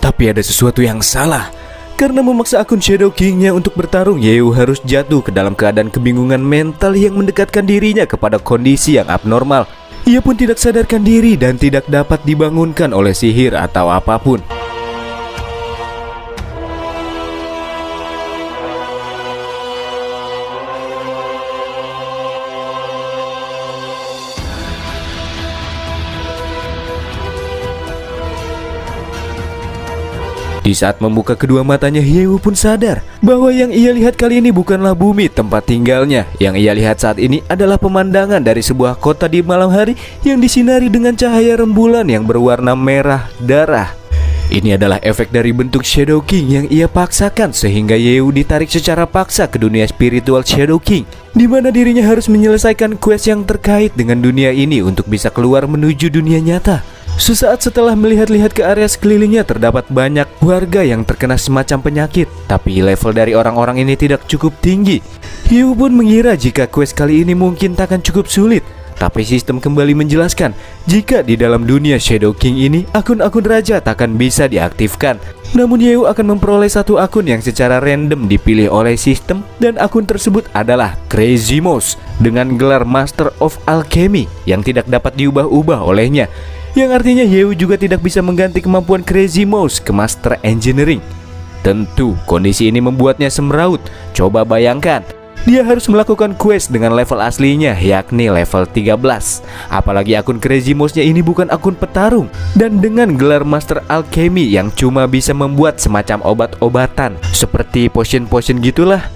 Tapi ada sesuatu yang salah. Karena memaksa akun Shadow King-nya untuk bertarung, Yeu harus jatuh ke dalam keadaan kebingungan mental yang mendekatkan dirinya kepada kondisi yang abnormal. Ia pun tidak sadarkan diri dan tidak dapat dibangunkan oleh sihir atau apapun. Di saat membuka kedua matanya, Yeu pun sadar bahwa yang ia lihat kali ini bukanlah bumi tempat tinggalnya. Yang ia lihat saat ini adalah pemandangan dari sebuah kota di malam hari yang disinari dengan cahaya rembulan yang berwarna merah darah. Ini adalah efek dari bentuk Shadow King yang ia paksakan sehingga Yeu ditarik secara paksa ke dunia spiritual Shadow King, di mana dirinya harus menyelesaikan quest yang terkait dengan dunia ini untuk bisa keluar menuju dunia nyata. Sesaat setelah melihat-lihat ke area sekelilingnya, terdapat banyak warga yang terkena semacam penyakit. Tapi level dari orang-orang ini tidak cukup tinggi. Yeu pun mengira jika quest kali ini mungkin takkan cukup sulit. Tapi sistem kembali menjelaskan jika di dalam dunia Shadow King ini akun-akun raja takkan bisa diaktifkan. Namun Yeu akan memperoleh satu akun yang secara random dipilih oleh sistem, dan akun tersebut adalah Crazy Mouse dengan gelar Master of Alchemy yang tidak dapat diubah-ubah olehnya. Yang artinya Yeu juga tidak bisa mengganti kemampuan Crazy Mouse ke Master Engineering. Tentu kondisi ini membuatnya semeraut. Coba bayangkan, dia harus melakukan quest dengan level aslinya, yakni level 13. Apalagi akun Crazy Mouse-nya ini bukan akun petarung, dan dengan gelar Master Alchemy yang cuma bisa membuat semacam obat-obatan seperti potion-potion gitulah.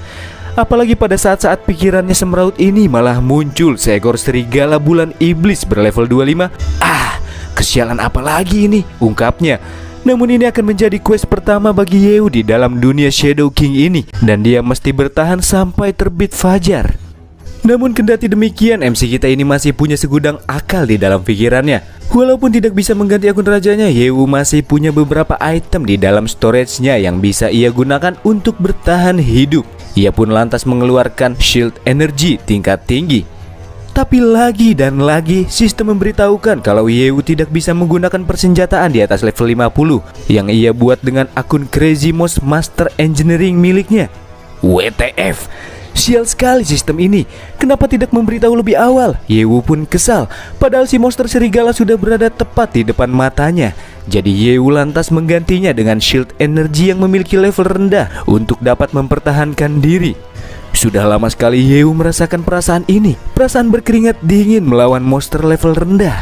Apalagi pada saat-saat pikirannya semeraut ini malah muncul seekor serigala bulan iblis berlevel 25. Kesialan apa lagi ini, ungkapnya. Namun ini akan menjadi quest pertama bagi Yeu di dalam dunia Shadow King ini, dan dia mesti bertahan sampai terbit fajar. Namun kendati demikian, MC kita ini masih punya segudang akal di dalam pikirannya. Walaupun tidak bisa mengganti akun rajanya, Yeu masih punya beberapa item di dalam storage-nya yang bisa ia gunakan untuk bertahan hidup. Ia pun lantas mengeluarkan shield energy tingkat tinggi. Tapi lagi dan lagi sistem memberitahukan kalau Yeu tidak bisa menggunakan persenjataan di atas level 50 yang ia buat dengan akun Crazy Mouse Master Engineering miliknya. WTF, sial sekali sistem ini. Kenapa tidak memberitahu lebih awal? Yeu pun kesal, padahal si monster serigala sudah berada tepat di depan matanya. Jadi Yeu lantas menggantinya dengan shield energy yang memiliki level rendah untuk dapat mempertahankan diri. Sudah lama sekali Yeu merasakan perasaan ini, perasaan berkeringat dingin melawan monster level rendah.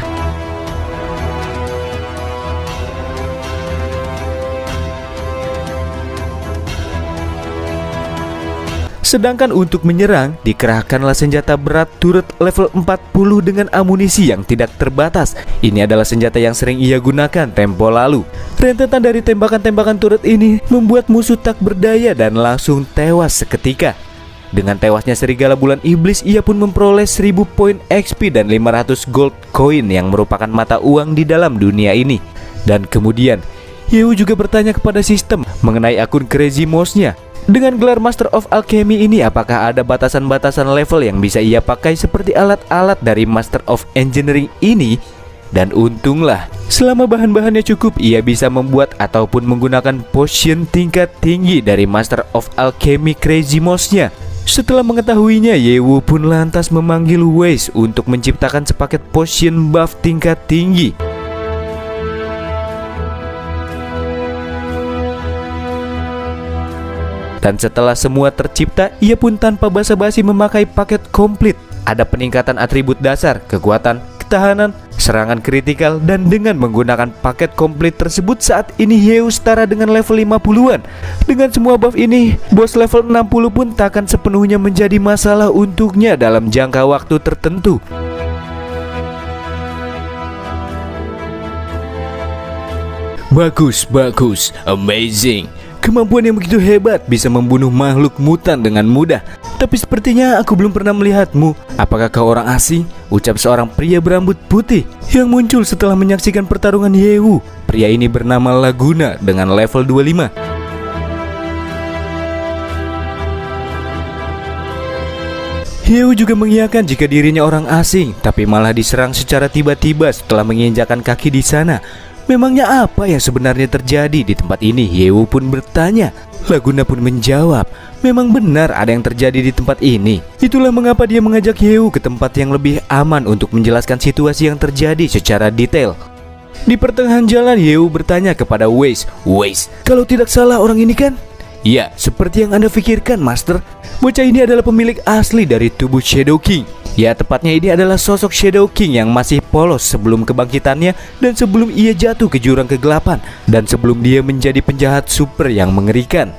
Sedangkan untuk menyerang, dikerahkanlah senjata berat turret level 40 dengan amunisi yang tidak terbatas. Ini adalah senjata yang sering ia gunakan tempo lalu. Rentetan dari tembakan-tembakan turret ini membuat musuh tak berdaya dan langsung tewas seketika. Dengan tewasnya serigala bulan iblis, ia pun memperoleh 1000 poin XP dan 500 gold coin yang merupakan mata uang di dalam dunia ini. Dan kemudian, Yeu juga bertanya kepada sistem mengenai akun Crazy Mouse-nya. Dengan gelar Master of Alchemy ini, apakah ada batasan-batasan level yang bisa ia pakai seperti alat-alat dari Master of Engineering ini? Dan untunglah, selama bahan-bahannya cukup, ia bisa membuat ataupun menggunakan potion tingkat tinggi dari Master of Alchemy Crazy Mouse-nya. Setelah mengetahuinya, Yeu pun lantas memanggil Waze untuk menciptakan sepaket potion buff tingkat tinggi. Dan setelah semua tercipta, ia pun tanpa basa-basi memakai paket komplit. Ada peningkatan atribut dasar, kekuatan, ketahanan, serangan kritikal, dan dengan menggunakan paket komplit tersebut saat ini Yeu setara dengan level 50-an. Dengan semua buff ini, bos level 60 pun takkan sepenuhnya menjadi masalah untuknya dalam jangka waktu tertentu. Bagus, amazing. Kemampuan yang begitu hebat bisa membunuh makhluk mutan dengan mudah. Tapi sepertinya aku belum pernah melihatmu. Apakah kau orang asing? Ucap seorang pria berambut putih yang muncul setelah menyaksikan pertarungan Yeu. Pria ini bernama Laguna dengan level 25. Yeu juga mengiyakan jika dirinya orang asing, tapi malah diserang secara tiba-tiba setelah menginjakkan kaki di sana. Memangnya apa yang sebenarnya terjadi di tempat ini? Yewu pun bertanya. Laguna pun menjawab, memang benar ada yang terjadi di tempat ini. Itulah mengapa dia mengajak Yewu ke tempat yang lebih aman untuk menjelaskan situasi yang terjadi secara detail. Di pertengahan jalan, Yewu bertanya kepada Weiss, kalau tidak salah orang ini kan? Ya, seperti yang Anda pikirkan, Master. Bocah ini adalah pemilik asli dari tubuh Shadow King. Ya, tepatnya ini adalah sosok Shadow King yang masih polos sebelum kebangkitannya dan sebelum ia jatuh ke jurang kegelapan dan sebelum dia menjadi penjahat super yang mengerikan.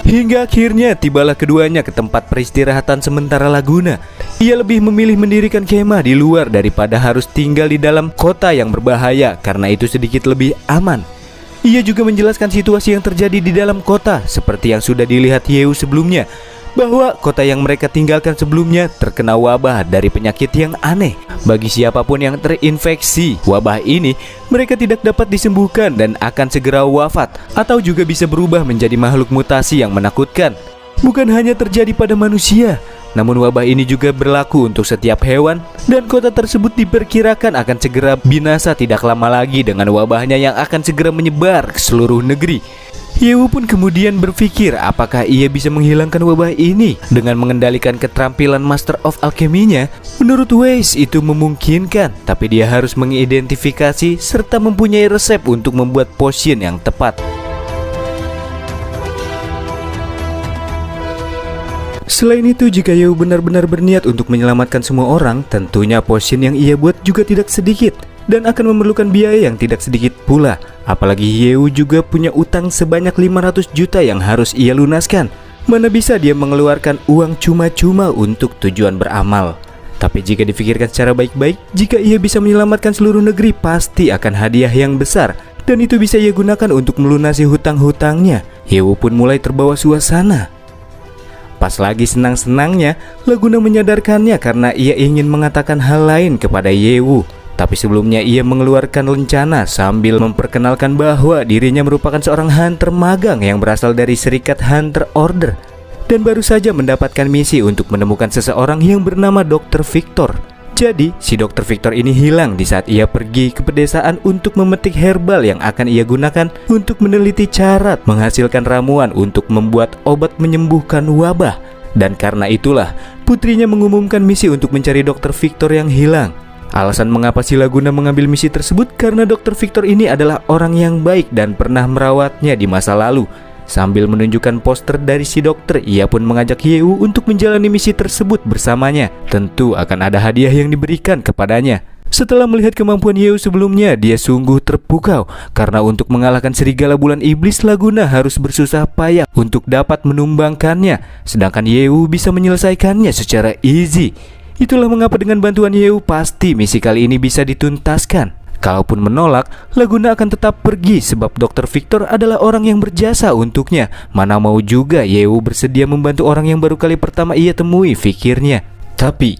Hingga akhirnya tibalah keduanya ke tempat peristirahatan sementara Laguna. Ia lebih memilih mendirikan kemah di luar daripada harus tinggal di dalam kota yang berbahaya karena itu sedikit lebih aman. Ia juga menjelaskan situasi yang terjadi di dalam kota seperti yang sudah dilihat Yewu sebelumnya, bahwa kota yang mereka tinggalkan sebelumnya terkena wabah dari penyakit yang aneh. Bagi siapapun yang terinfeksi wabah ini, mereka tidak dapat disembuhkan dan akan segera wafat atau juga bisa berubah menjadi makhluk mutasi yang menakutkan. Bukan hanya terjadi pada manusia, namun wabah ini juga berlaku untuk setiap hewan dan kota tersebut diperkirakan akan segera binasa tidak lama lagi dengan wabahnya yang akan segera menyebar ke seluruh negeri. Yewu pun kemudian berpikir apakah ia bisa menghilangkan wabah ini dengan mengendalikan keterampilan Master of Alchemy-nya. Menurut Weiss itu memungkinkan, tapi dia harus mengidentifikasi serta mempunyai resep untuk membuat potion yang tepat. Selain itu, jika Yewu benar-benar berniat untuk menyelamatkan semua orang, tentunya potion yang ia buat juga tidak sedikit dan akan memerlukan biaya yang tidak sedikit pula. Apalagi Yewu juga punya utang sebanyak 500 juta yang harus ia lunaskan. Mana bisa dia mengeluarkan uang cuma-cuma untuk tujuan beramal. Tapi jika dipikirkan secara baik-baik, jika ia bisa menyelamatkan seluruh negeri, pasti akan hadiah yang besar. Dan itu bisa ia gunakan untuk melunasi hutang-hutangnya. Yewu pun mulai terbawa suasana. Pas lagi senang-senangnya, Laguna menyadarkannya karena ia ingin mengatakan hal lain kepada Yewu. Tapi sebelumnya ia mengeluarkan lencana sambil memperkenalkan bahwa dirinya merupakan seorang hunter magang yang berasal dari Serikat Hunter Order dan baru saja mendapatkan misi untuk menemukan seseorang yang bernama Dr. Victor. Jadi, si Dr. Victor ini hilang di saat ia pergi ke pedesaan untuk memetik herbal yang akan ia gunakan untuk meneliti cara menghasilkan ramuan untuk membuat obat menyembuhkan wabah. Dan karena itulah, putrinya mengumumkan misi untuk mencari Dr. Victor yang hilang. Alasan mengapa si Laguna mengambil misi tersebut karena Dr. Victor ini adalah orang yang baik dan pernah merawatnya di masa lalu. Sambil menunjukkan poster dari si dokter, ia pun mengajak Yewu untuk menjalani misi tersebut bersamanya. Tentu akan ada hadiah yang diberikan kepadanya. Setelah melihat kemampuan Yewu sebelumnya, dia sungguh terpukau karena untuk mengalahkan serigala bulan iblis, Laguna harus bersusah payah untuk dapat menumbangkannya, sedangkan Yewu bisa menyelesaikannya secara easy. Itulah mengapa dengan bantuan Yewu pasti misi kali ini bisa dituntaskan. Kalaupun menolak, Laguna akan tetap pergi sebab Dr. Victor adalah orang yang berjasa untuknya. Mana mau juga Yewu bersedia membantu orang yang baru kali pertama ia temui, pikirnya. Tapi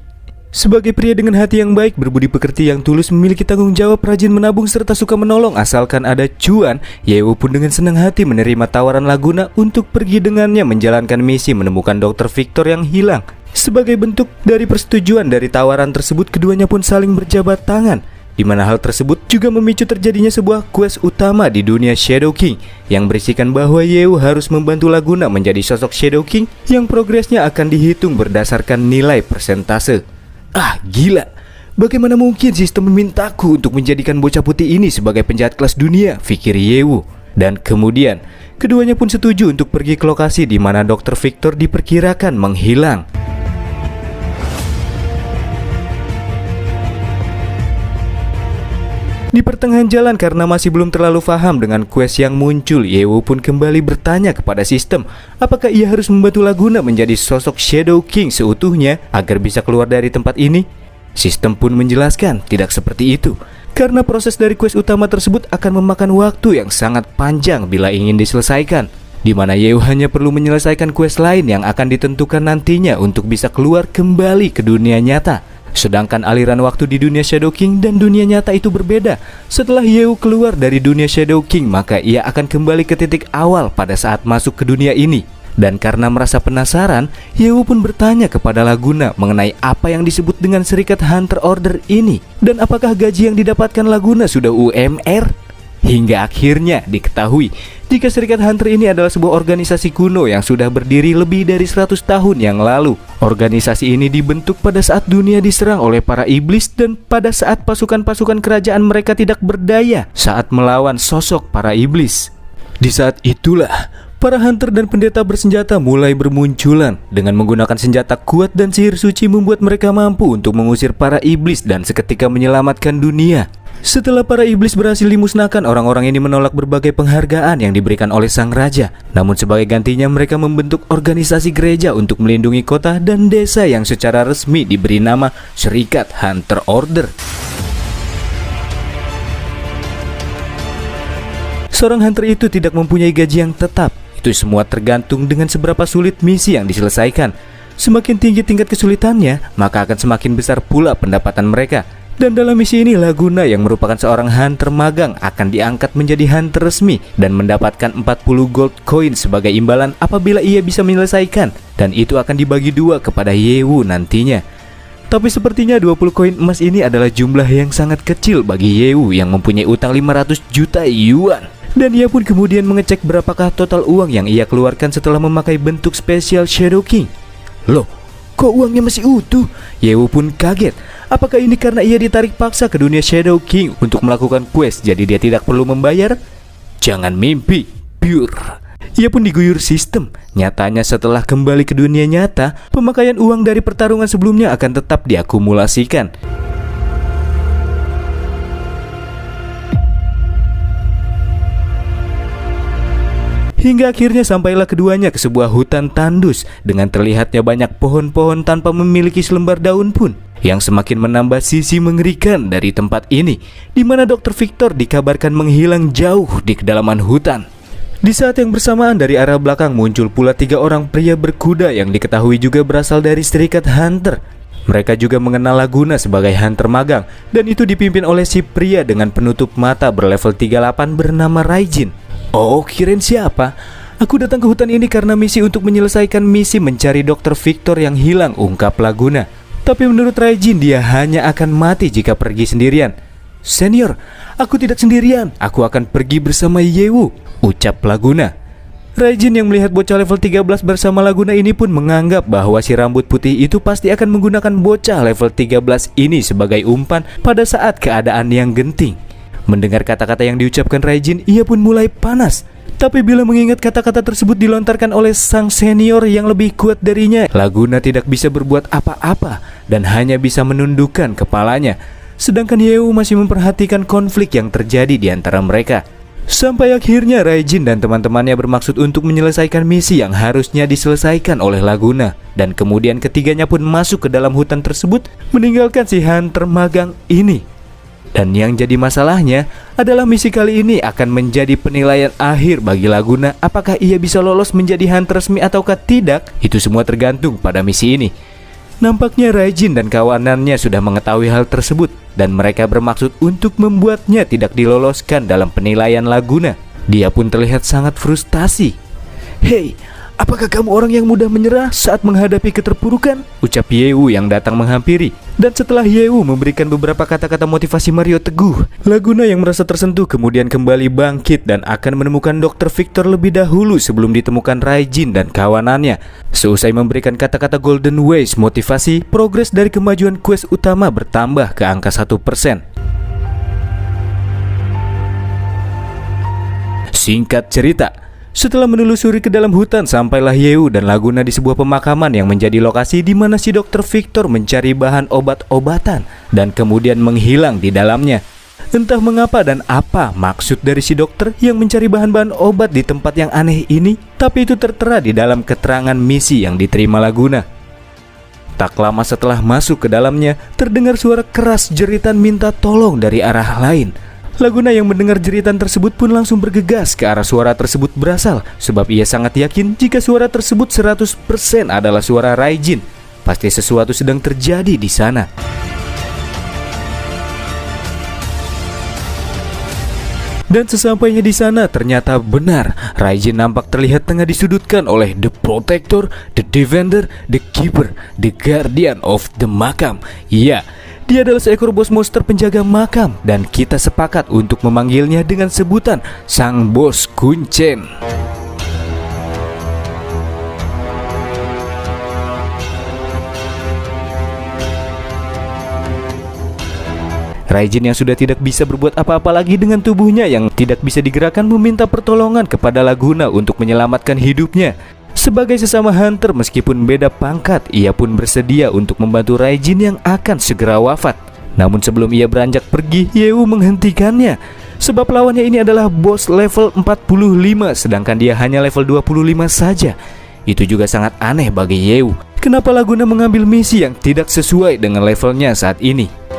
sebagai pria dengan hati yang baik, berbudi pekerti yang tulus, memiliki tanggung jawab, rajin menabung serta suka menolong asalkan ada cuan, Yewu pun dengan senang hati menerima tawaran Laguna untuk pergi dengannya menjalankan misi menemukan Dr. Victor yang hilang. Sebagai bentuk dari persetujuan dari tawaran tersebut, keduanya pun saling berjabat tangan, di mana hal tersebut juga memicu terjadinya sebuah quest utama di dunia Shadow King yang berisikan bahwa Yewu harus membantu Laguna menjadi sosok Shadow King yang progresnya akan dihitung berdasarkan nilai persentase. Ah, gila. Bagaimana mungkin sistem memintaku untuk menjadikan bocah putih ini sebagai penjahat kelas dunia, pikir Yewu. Dan kemudian, keduanya pun setuju untuk pergi ke lokasi di mana Dr. Victor diperkirakan menghilang. Di pertengahan jalan karena masih belum terlalu paham dengan quest yang muncul, Yewu pun kembali bertanya kepada sistem apakah ia harus membantu Laguna menjadi sosok Shadow King seutuhnya agar bisa keluar dari tempat ini. Sistem pun menjelaskan tidak seperti itu, karena proses dari quest utama tersebut akan memakan waktu yang sangat panjang bila ingin diselesaikan, di mana Yewu hanya perlu menyelesaikan quest lain yang akan ditentukan nantinya untuk bisa keluar kembali ke dunia nyata. Sedangkan aliran waktu di dunia Shadow King dan dunia nyata itu berbeda. Setelah Yew keluar dari dunia Shadow King, maka ia akan kembali ke titik awal pada saat masuk ke dunia ini. Dan karena merasa penasaran, Yew pun bertanya kepada Laguna mengenai apa yang disebut dengan Serikat Hunter Order ini, dan apakah gaji yang didapatkan Laguna sudah UMR. Hingga akhirnya diketahui jika Serikat Hunter ini adalah sebuah organisasi kuno yang sudah berdiri lebih dari 100 tahun yang lalu. Organisasi ini dibentuk pada saat dunia diserang oleh para iblis dan pada saat pasukan-pasukan kerajaan mereka tidak berdaya saat melawan sosok para iblis. Di saat itulah para hunter dan pendeta bersenjata mulai bermunculan. Dengan menggunakan senjata kuat dan sihir suci membuat mereka mampu untuk mengusir para iblis dan seketika menyelamatkan dunia. Setelah para iblis berhasil dimusnahkan, orang-orang ini menolak berbagai penghargaan yang diberikan oleh sang raja. Namun sebagai gantinya mereka membentuk organisasi gereja untuk melindungi kota dan desa yang secara resmi diberi nama Serikat Hunter Order. Seorang hunter itu tidak mempunyai gaji yang tetap. Itu semua tergantung dengan seberapa sulit misi yang diselesaikan. Semakin tinggi tingkat kesulitannya, maka akan semakin besar pula pendapatan mereka. Dan dalam misi ini, Laguna yang merupakan seorang hunter magang akan diangkat menjadi hunter resmi dan mendapatkan 40 gold coin sebagai imbalan apabila ia bisa menyelesaikan. Dan itu akan dibagi dua kepada Yew nantinya. Tapi sepertinya 20 koin emas ini adalah jumlah yang sangat kecil bagi Yew yang mempunyai utang 500 juta yuan. Dan ia pun kemudian mengecek berapakah total uang yang ia keluarkan setelah memakai bentuk spesial Shadow King. Loh, kok uangnya masih utuh? Yew pun kaget. Apakah ini karena ia ditarik paksa ke dunia Shadow King untuk melakukan quest, jadi dia tidak perlu membayar? Jangan mimpi, pure. Ia pun diguyur sistem. Nyatanya setelah kembali ke dunia nyata, pemakaian uang dari pertarungan sebelumnya akan tetap diakumulasikan. Hingga akhirnya sampailah keduanya ke sebuah hutan tandus dengan terlihatnya banyak pohon-pohon tanpa memiliki selembar daun pun, yang semakin menambah sisi mengerikan dari tempat ini, di mana Dr. Victor dikabarkan menghilang jauh di kedalaman hutan. Di saat yang bersamaan dari arah belakang muncul pula 3 orang pria berkuda yang diketahui juga berasal dari Serikat Hunter. Mereka juga mengenal Laguna sebagai hunter magang, dan itu dipimpin oleh si pria dengan penutup mata berlevel 38 bernama Raijin. Oh, kirain siapa? Aku datang ke hutan ini karena misi untuk menyelesaikan misi mencari Dr. Victor yang hilang, ungkap Laguna. Tapi menurut Raijin, dia hanya akan mati jika pergi sendirian. Senior, aku tidak sendirian. Aku akan pergi bersama Yew, ucap Laguna. Raijin yang melihat bocah level 13 bersama Laguna ini pun menganggap bahwa si rambut putih itu pasti akan menggunakan bocah level 13 ini sebagai umpan pada saat keadaan yang genting. Mendengar kata-kata yang diucapkan Raijin, ia pun mulai panas. Tapi bila mengingat kata-kata tersebut dilontarkan oleh sang senior yang lebih kuat darinya, Laguna tidak bisa berbuat apa-apa dan hanya bisa menundukkan kepalanya. Sedangkan Yew masih memperhatikan konflik yang terjadi di antara mereka. Sampai akhirnya Raijin dan teman-temannya bermaksud untuk menyelesaikan misi yang harusnya diselesaikan oleh Laguna. Dan kemudian ketiganya pun masuk ke dalam hutan tersebut, meninggalkan si hunter magang ini. Dan yang jadi masalahnya adalah misi kali ini akan menjadi penilaian akhir bagi Laguna. Apakah ia bisa lolos menjadi hunter resmi ataukah tidak? Itu semua tergantung pada misi ini. Nampaknya Raijin dan kawanannya sudah mengetahui hal tersebut, dan mereka bermaksud untuk membuatnya tidak diloloskan dalam penilaian Laguna. Dia pun terlihat sangat frustasi. Hei, apakah kamu orang yang mudah menyerah saat menghadapi keterpurukan? Ucap Yew yang datang menghampiri. Dan setelah Yew memberikan beberapa kata-kata motivasi Mario teguh, Laguna yang merasa tersentuh kemudian kembali bangkit dan akan menemukan Dr. Victor lebih dahulu sebelum ditemukan Raijin dan kawanannya. Seusai memberikan kata-kata Golden Ways motivasi, progres dari kemajuan quest utama bertambah ke angka 1%. Singkat cerita, setelah menelusuri ke dalam hutan, sampailah Yew dan Laguna di sebuah pemakaman yang menjadi lokasi di mana si Dr. Victor mencari bahan obat-obatan dan kemudian menghilang di dalamnya. Entah mengapa dan apa maksud dari si dokter yang mencari bahan-bahan obat di tempat yang aneh ini, tapi itu tertera di dalam keterangan misi yang diterima Laguna. Tak lama setelah masuk ke dalamnya, terdengar suara keras jeritan minta tolong dari arah lain. Laguna yang mendengar jeritan tersebut pun langsung bergegas ke arah suara tersebut berasal, sebab ia sangat yakin jika suara tersebut 100% adalah suara Raijin. pasti sesuatu sedang terjadi di sana. Dan sesampainya di sana ternyata benar, Raijin nampak terlihat tengah disudutkan oleh The Protector, The Defender, The Keeper, The Guardian of the Makam. Iya, dia adalah seekor bos monster penjaga makam, dan kita sepakat untuk memanggilnya dengan sebutan Sang Bos Kuncen. Raijin yang sudah tidak bisa berbuat apa-apa lagi dengan tubuhnya yang tidak bisa digerakkan meminta pertolongan kepada Laguna untuk menyelamatkan hidupnya. Sebagai sesama hunter meskipun beda pangkat, ia pun bersedia untuk membantu Raijin yang akan segera wafat. Namun sebelum ia beranjak pergi, Yeu menghentikannya. Sebab lawannya ini adalah bos level 45, sedangkan dia hanya level 25 saja. Itu juga sangat aneh bagi Yeu. Kenapa Laguna mengambil misi yang tidak sesuai dengan levelnya saat ini?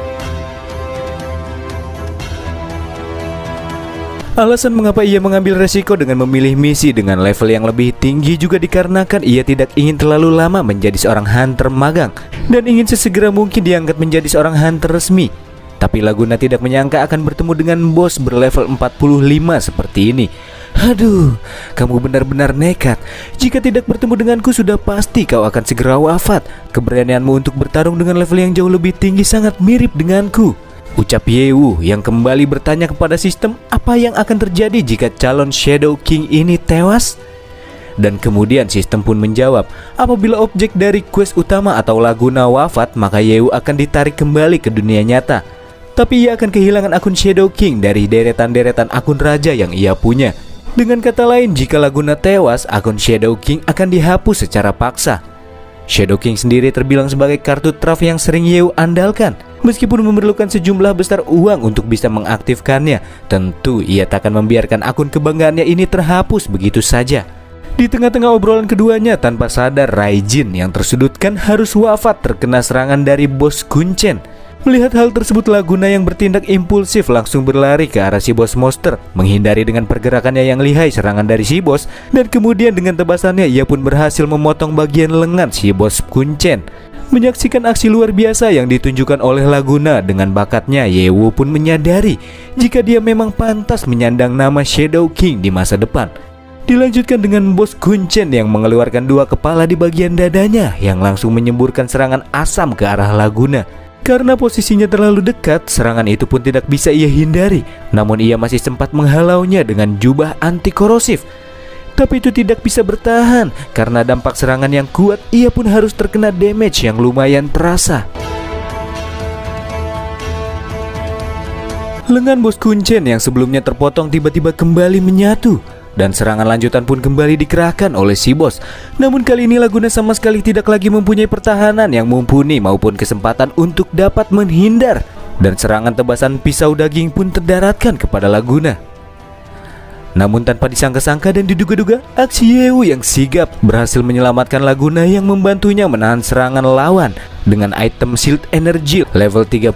Alasan mengapa ia mengambil resiko dengan memilih misi dengan level yang lebih tinggi juga dikarenakan ia tidak ingin terlalu lama menjadi seorang hunter magang dan ingin sesegera mungkin diangkat menjadi seorang hunter resmi. Tapi Laguna tidak menyangka akan bertemu dengan bos berlevel 45 seperti ini. Aduh, kamu benar-benar nekat. Jika tidak bertemu denganku sudah pasti kau akan segera wafat. Keberanianmu untuk bertarung dengan level yang jauh lebih tinggi sangat mirip denganku, ucap Yeu yang kembali bertanya kepada sistem apa yang akan terjadi jika calon Shadow King ini tewas. Dan kemudian sistem pun menjawab, apabila objek dari quest utama atau Laguna wafat, maka Yeu akan ditarik kembali ke dunia nyata. Tapi ia akan kehilangan akun Shadow King dari deretan-deretan akun raja yang ia punya. Dengan kata lain, jika Laguna tewas, akun Shadow King akan dihapus secara paksa. Shadow King sendiri terbilang sebagai kartu truf yang sering Yeu andalkan. Meskipun memerlukan sejumlah besar uang untuk bisa mengaktifkannya, tentu ia takkan membiarkan akun kebanggaannya ini terhapus begitu saja. Di tengah-tengah obrolan keduanya, tanpa sadar Raijin yang tersudutkan harus wafat terkena serangan dari bos Kuncen. Melihat hal tersebut, Laguna yang bertindak impulsif langsung berlari ke arah si bos monster, menghindari dengan pergerakannya yang lihai serangan dari si bos, dan kemudian dengan tebasannya ia pun berhasil memotong bagian lengan si bos Kuncen. Menyaksikan aksi luar biasa yang ditunjukkan oleh Laguna dengan bakatnya, Yeu pun menyadari jika dia memang pantas menyandang nama Shadow King di masa depan. Dilanjutkan dengan bos Kuncen yang mengeluarkan dua kepala di bagian dadanya yang langsung menyemburkan serangan asam ke arah Laguna. Karena posisinya terlalu dekat, serangan itu pun tidak bisa ia hindari. Namun ia masih sempat menghalaunya dengan jubah anti korosif. Tapi itu tidak bisa bertahan karena dampak serangan yang kuat, ia pun harus terkena damage yang lumayan terasa. Lengan bos Kuncen yang sebelumnya terpotong tiba-tiba kembali menyatu, dan serangan lanjutan pun kembali dikerahkan oleh si bos. Namun kali ini Laguna sama sekali tidak lagi mempunyai pertahanan yang mumpuni maupun kesempatan untuk dapat menghindar, dan serangan tebasan pisau daging pun terdaratkan kepada Laguna. Namun tanpa disangka-sangka dan diduga-duga, aksi Yeu yang sigap berhasil menyelamatkan Laguna yang membantunya menahan serangan lawan dengan item Shield Energy level 35.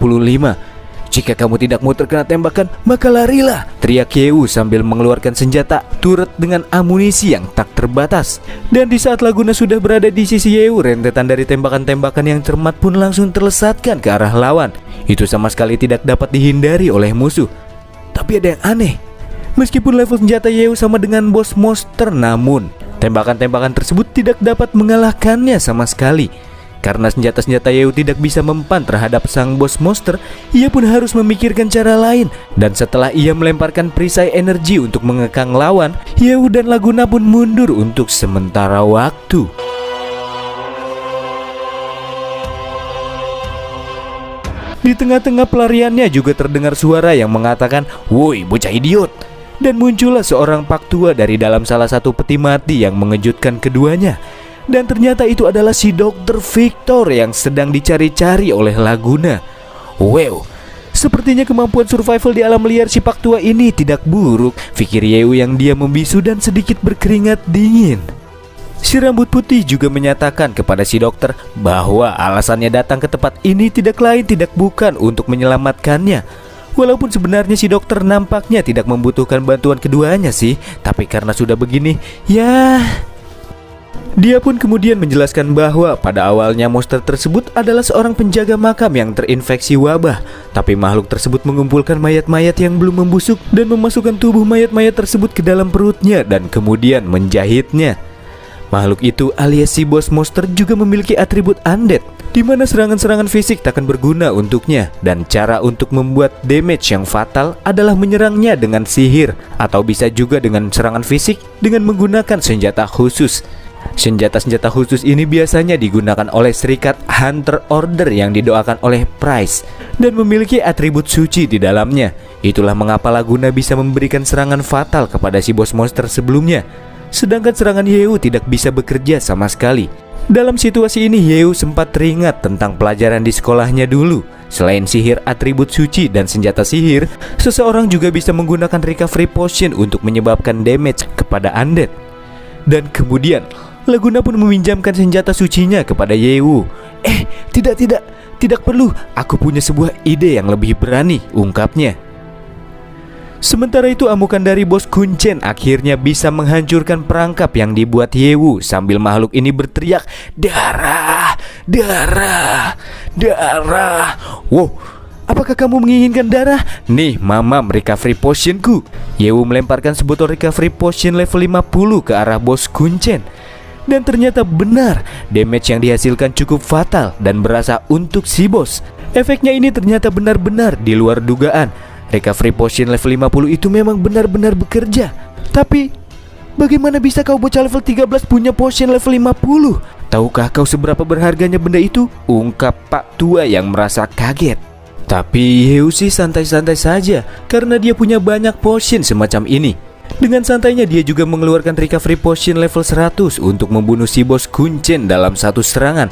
Jika kamu tidak mau terkena tembakan, maka larilah, teriak Yeu sambil mengeluarkan senjata turret dengan amunisi yang tak terbatas. Dan di saat Laguna sudah berada di sisi Yeu, rentetan dari tembakan-tembakan yang cermat pun langsung terlesatkan ke arah lawan. Itu sama sekali tidak dapat dihindari oleh musuh. Tapi ada yang aneh. Meskipun level senjata Yeu sama dengan bos monster, namun tembakan-tembakan tersebut tidak dapat mengalahkannya sama sekali. Karena senjata-senjata Yeu tidak bisa mempan terhadap sang bos monster, ia pun harus memikirkan cara lain. Dan setelah ia melemparkan perisai energi untuk mengekang lawan, Yeu dan Laguna pun mundur untuk sementara waktu. Di tengah-tengah pelariannya juga terdengar suara yang mengatakan, "Woi bocah idiot!" Dan muncullah seorang pak tua dari dalam salah satu peti mati yang mengejutkan keduanya. Dan ternyata itu adalah si Dr. Victor yang sedang dicari-cari oleh Laguna. Wow, sepertinya kemampuan survival di alam liar si pak tua ini tidak buruk, pikir Yeu yang dia membisu dan sedikit berkeringat dingin. Si rambut putih juga menyatakan kepada si dokter bahwa alasannya datang ke tempat ini tidak lain tidak bukan untuk menyelamatkannya. Walaupun sebenarnya si dokter nampaknya tidak membutuhkan bantuan keduanya sih, tapi karena sudah begini, ya... Dia pun kemudian menjelaskan bahwa pada awalnya monster tersebut adalah seorang penjaga makam yang terinfeksi wabah. Tapi makhluk tersebut mengumpulkan mayat-mayat yang belum membusuk dan memasukkan tubuh mayat-mayat tersebut ke dalam perutnya dan kemudian menjahitnya. Makhluk itu alias si bos monster juga memiliki atribut undead, di mana serangan-serangan fisik tak akan berguna untuknya, dan cara untuk membuat damage yang fatal adalah menyerangnya dengan sihir atau bisa juga dengan serangan fisik dengan menggunakan senjata khusus. Senjata-senjata khusus ini biasanya digunakan oleh Serikat Hunter Order yang didoakan oleh Price dan memiliki atribut suci di dalamnya. Itulah mengapa Laguna bisa memberikan serangan fatal kepada si bos monster sebelumnya, sedangkan serangan Yeu tidak bisa bekerja sama sekali. Dalam situasi ini Yeu sempat teringat tentang pelajaran di sekolahnya dulu. Selain sihir atribut suci dan senjata sihir, seseorang juga bisa menggunakan recovery potion untuk menyebabkan damage kepada undead. Dan kemudian Laguna pun meminjamkan senjata sucinya kepada Yeu. Tidak perlu. Aku punya sebuah ide yang lebih berani, ungkapnya. Sementara itu amukan dari bos Kuncen akhirnya bisa menghancurkan perangkap yang dibuat Yeu sambil makhluk ini berteriak, "Darah, darah, darah." Wow, apakah kamu menginginkan darah? Nih, mamam recovery potionku. Yeu melemparkan sebotol recovery potion level 50 ke arah bos Kuncen. Dan ternyata benar, damage yang dihasilkan cukup fatal dan berasa untuk si bos. Efeknya ini ternyata benar-benar di luar dugaan. Recovery potion level 50 itu memang benar-benar bekerja. Tapi, bagaimana bisa kau bocah level 13 punya potion level 50? Tahukah kau seberapa berharganya benda itu? Ungkap Pak Tua yang merasa kaget. Tapi Yeu sih santai-santai saja karena dia punya banyak potion semacam ini. Dengan santainya dia juga mengeluarkan recovery potion level 100 untuk membunuh si bos Kuncen dalam satu serangan.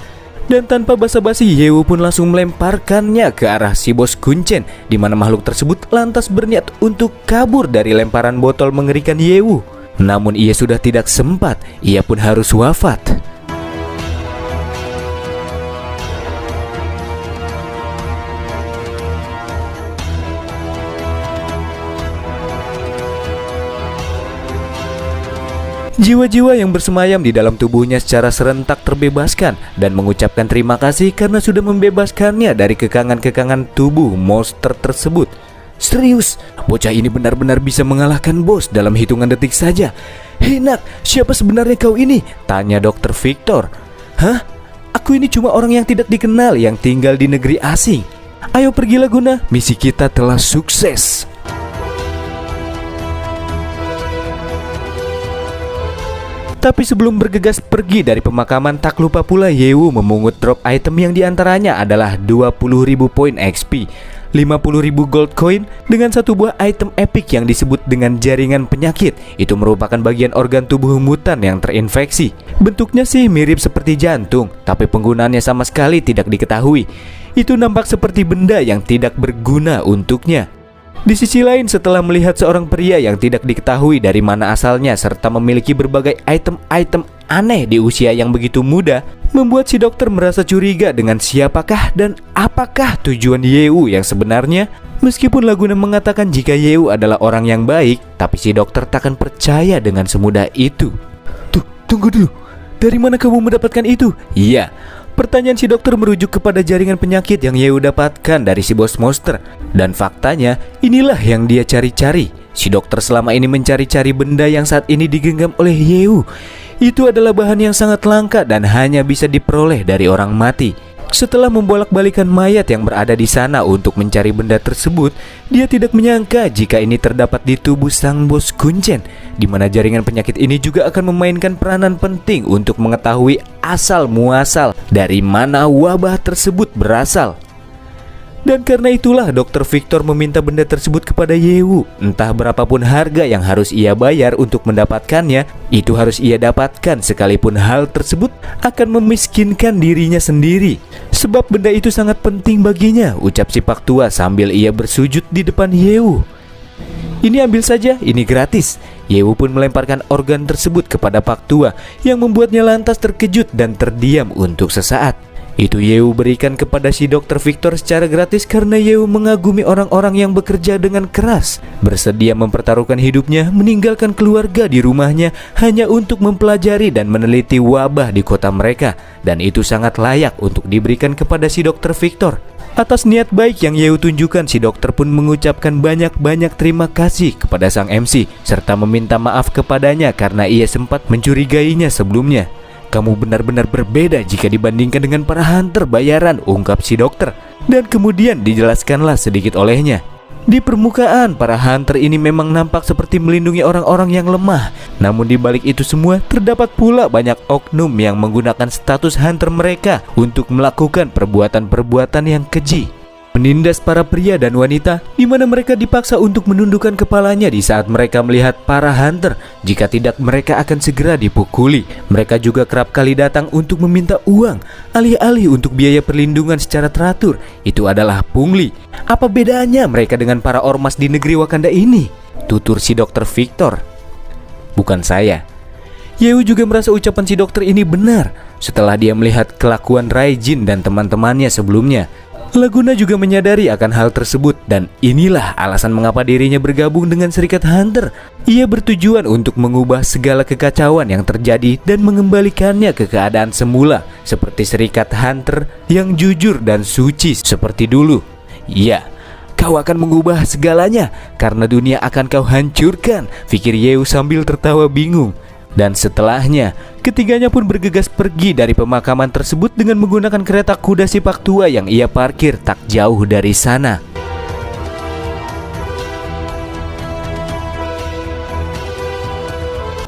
Dan tanpa basa-basi Yeu pun langsung melemparkannya ke arah si bos Kuncen, di mana makhluk tersebut lantas berniat untuk kabur dari lemparan botol mengerikan Yeu. Namun ia sudah tidak sempat, ia pun harus wafat. Jiwa-jiwa yang bersemayam di dalam tubuhnya secara serentak terbebaskan dan mengucapkan terima kasih karena sudah membebaskannya dari kekangan-kekangan tubuh monster tersebut. Serius, bocah ini benar-benar bisa mengalahkan bos dalam hitungan detik saja. "Hei nak, siapa sebenarnya kau ini?" tanya Dr. Victor. "Hah? Aku ini cuma orang yang tidak dikenal yang tinggal di negeri asing. Ayo pergilah Guna, misi kita telah sukses." Tapi sebelum bergegas pergi dari pemakaman, tak lupa pula Yeu memungut drop item yang diantaranya adalah 20.000 poin XP, 50.000 gold coin, dengan satu buah item epic yang disebut dengan jaringan penyakit. Itu merupakan bagian organ tubuh mutan yang terinfeksi. Bentuknya sih mirip seperti jantung, tapi penggunaannya sama sekali tidak diketahui. Itu nampak seperti benda yang tidak berguna untuknya. Di sisi lain, setelah melihat seorang pria yang tidak diketahui dari mana asalnya serta memiliki berbagai item-item aneh di usia yang begitu muda, membuat si dokter merasa curiga dengan siapakah dan apakah tujuan Yeu yang sebenarnya. Meskipun Laguna mengatakan jika Yeu adalah orang yang baik, tapi si dokter takkan percaya dengan semudah itu. Tunggu dulu, dari mana kamu mendapatkan itu? Iya, pertanyaan si dokter merujuk kepada jaringan penyakit yang Yeu dapatkan dari si bos monster. Dan faktanya, inilah yang dia cari-cari. Si dokter selama ini mencari-cari benda yang saat ini digenggam oleh Yeu. Itu adalah bahan yang sangat langka dan hanya bisa diperoleh dari orang mati. Setelah membolak-balikan mayat yang berada di sana untuk mencari benda tersebut, dia tidak menyangka jika ini terdapat di tubuh sang bos Kuncen, di mana jaringan penyakit ini juga akan memainkan peranan penting untuk mengetahui asal muasal dari mana wabah tersebut berasal. Dan karena itulah Dr. Victor meminta benda tersebut kepada Yeu. Entah berapapun harga yang harus ia bayar untuk mendapatkannya, itu harus ia dapatkan sekalipun hal tersebut akan memiskinkan dirinya sendiri. Sebab benda itu sangat penting baginya, ucap si Pak Tua sambil ia bersujud di depan Yeu. "Ini ambil saja, ini gratis." Yeu pun melemparkan organ tersebut kepada Pak Tua yang membuatnya lantas terkejut dan terdiam untuk sesaat. Itu Yew berikan kepada si Dr. Victor secara gratis karena Yew mengagumi orang-orang yang bekerja dengan keras, bersedia mempertaruhkan hidupnya, meninggalkan keluarga di rumahnya hanya untuk mempelajari dan meneliti wabah di kota mereka. Dan itu sangat layak untuk diberikan kepada si Dr. Victor. Atas niat baik yang Yew tunjukkan, si dokter pun mengucapkan banyak-banyak terima kasih kepada sang MC, serta meminta maaf kepadanya karena ia sempat mencurigainya sebelumnya. "Kamu benar-benar berbeda jika dibandingkan dengan para hunter bayaran," ungkap si dokter. Dan kemudian dijelaskanlah sedikit olehnya. Di permukaan, para hunter ini memang nampak seperti melindungi orang-orang yang lemah. Namun di balik itu semua, terdapat pula banyak oknum yang menggunakan status hunter mereka untuk melakukan perbuatan-perbuatan yang keji. Menindas para pria dan wanita, di mana mereka dipaksa untuk menundukkan kepalanya di saat mereka melihat para hunter. Jika tidak, mereka akan segera dipukuli. Mereka juga kerap kali datang untuk meminta uang, alih-alih untuk biaya perlindungan secara teratur. Itu adalah pungli. Apa bedanya mereka dengan para ormas di negeri Wakanda ini? Tutur si Dr. Victor. Bukan saya. Yew juga merasa ucapan si dokter ini benar setelah dia melihat kelakuan Raijin dan teman-temannya sebelumnya. Laguna juga menyadari akan hal tersebut, dan inilah alasan mengapa dirinya bergabung dengan Serikat Hunter. Ia bertujuan untuk mengubah segala kekacauan yang terjadi dan mengembalikannya ke keadaan semula, seperti Serikat Hunter yang jujur dan suci seperti dulu. "Iya, kau akan mengubah segalanya karena dunia akan kau hancurkan," pikir Yew sambil tertawa bingung. Dan setelahnya, ketiganya pun bergegas pergi dari pemakaman tersebut dengan menggunakan kereta kuda sipak tua yang ia parkir tak jauh dari sana.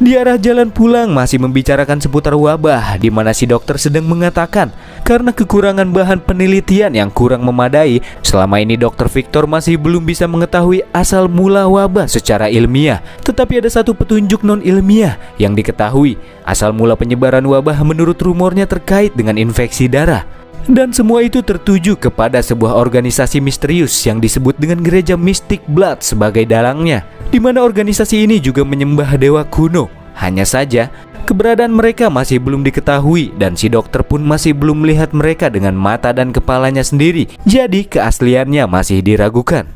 Di arah jalan pulang masih membicarakan seputar wabah, di mana si dokter sedang mengatakan karena kekurangan bahan penelitian yang kurang memadai, selama ini Dr. Victor masih belum bisa mengetahui asal mula wabah secara ilmiah. Tetapi ada satu petunjuk non-ilmiah yang diketahui. Asal mula penyebaran wabah menurut rumornya terkait dengan infeksi darah. Dan semua itu tertuju kepada sebuah organisasi misterius yang disebut dengan Gereja Mystic Blood sebagai dalangnya, di mana organisasi ini juga menyembah dewa kuno. Hanya saja, keberadaan mereka masih belum diketahui dan si dokter pun masih belum melihat mereka dengan mata dan kepalanya sendiri. Jadi keasliannya masih diragukan.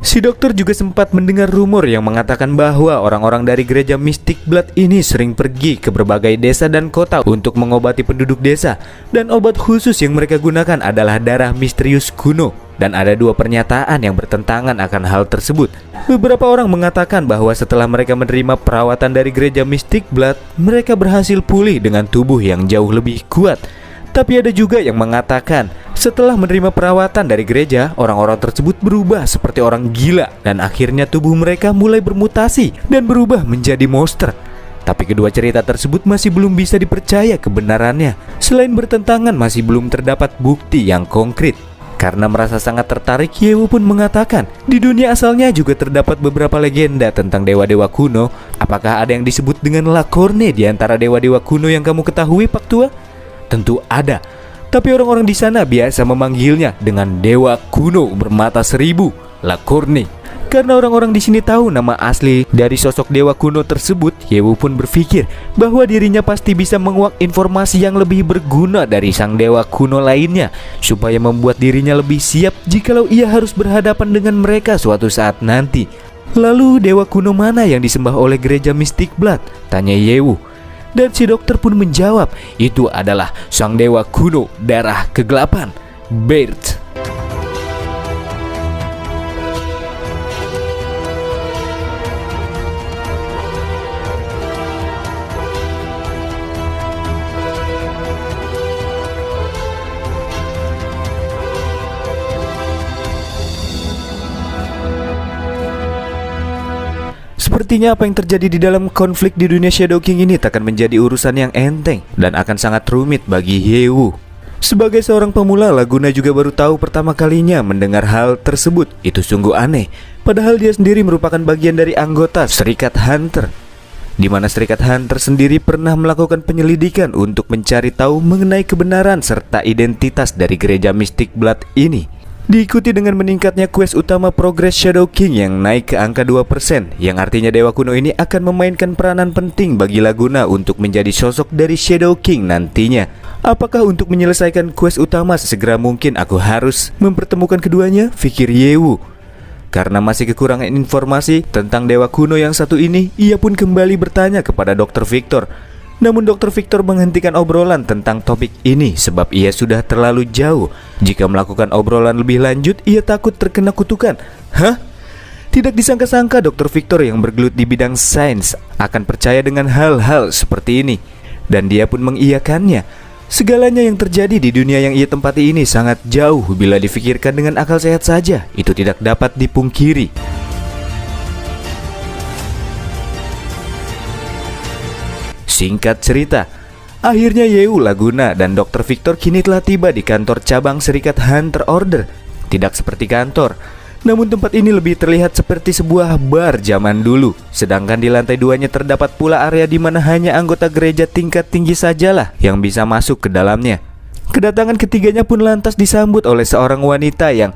Si dokter juga sempat mendengar rumor yang mengatakan bahwa orang-orang dari Gereja Mystic Blood ini sering pergi ke berbagai desa dan kota untuk mengobati penduduk desa. Dan obat khusus yang mereka gunakan adalah darah misterius kuno. Dan ada dua pernyataan yang bertentangan akan hal tersebut. Beberapa orang mengatakan bahwa setelah mereka menerima perawatan dari Gereja Mystic Blood, mereka berhasil pulih dengan tubuh yang jauh lebih kuat. Tapi ada juga yang mengatakan setelah menerima perawatan dari gereja, orang-orang tersebut berubah seperti orang gila dan akhirnya tubuh mereka mulai bermutasi dan berubah menjadi monster. Tapi kedua cerita tersebut masih belum bisa dipercaya kebenarannya. Selain bertentangan, masih belum terdapat bukti yang konkret. Karena merasa sangat tertarik, Yew pun mengatakan di dunia asalnya juga terdapat beberapa legenda tentang dewa-dewa kuno. Apakah ada yang disebut dengan Lacorne di antara dewa-dewa kuno yang kamu ketahui, Pak Tua? Tentu ada, tapi orang-orang di sana biasa memanggilnya dengan dewa kuno bermata seribu, Lacorne. Karena orang-orang di sini tahu nama asli dari sosok dewa kuno tersebut, Yew pun berpikir bahwa dirinya pasti bisa menguak informasi yang lebih berguna dari sang dewa kuno lainnya, supaya membuat dirinya lebih siap jikalau ia harus berhadapan dengan mereka suatu saat nanti. "Lalu dewa kuno mana yang disembah oleh Gereja Mystic Blood?" tanya Yew. Dan si dokter pun menjawab, itu adalah sang dewa kuno darah kegelapan, Baird. Sepertinya apa yang terjadi di dalam konflik di dunia Shadow King ini takkan menjadi urusan yang enteng dan akan sangat rumit bagi Yew. Sebagai seorang pemula, Laguna juga baru tahu pertama kalinya mendengar hal tersebut. Itu sungguh aneh, padahal dia sendiri merupakan bagian dari anggota Serikat Hunter, di mana Serikat Hunter sendiri pernah melakukan penyelidikan untuk mencari tahu mengenai kebenaran serta identitas dari Gereja Mystic Blood ini. Diikuti dengan meningkatnya quest utama Progress Shadow King yang naik ke angka 2%, yang artinya dewa kuno ini akan memainkan peranan penting bagi Laguna untuk menjadi sosok dari Shadow King nantinya. Apakah untuk menyelesaikan quest utama sesegera mungkin aku harus mempertemukan keduanya? Pikir Yewu. Karena masih kekurangan informasi tentang dewa kuno yang satu ini, ia pun kembali bertanya kepada Dr. Victor. Namun Dr. Victor menghentikan obrolan tentang topik ini sebab ia sudah terlalu jauh. Jika melakukan obrolan lebih lanjut, ia takut terkena kutukan. Hah? Tidak disangka-sangka Dr. Victor yang bergelut di bidang sains akan percaya dengan hal-hal seperti ini. Dan dia pun mengiyakannya. Segalanya yang terjadi di dunia yang ia tempati ini sangat jauh bila difikirkan dengan akal sehat saja. Itu tidak dapat dipungkiri. Singkat cerita, akhirnya Yewu, Laguna, dan Dr. Victor kini telah tiba di kantor cabang Serikat Hunter Order. Tidak seperti kantor, namun tempat ini lebih terlihat seperti sebuah bar zaman dulu. Sedangkan di lantai 2-nya terdapat pula area di mana hanya anggota gereja tingkat tinggi sajalah yang bisa masuk ke dalamnya. Kedatangan ketiganya pun lantas disambut oleh seorang wanita yang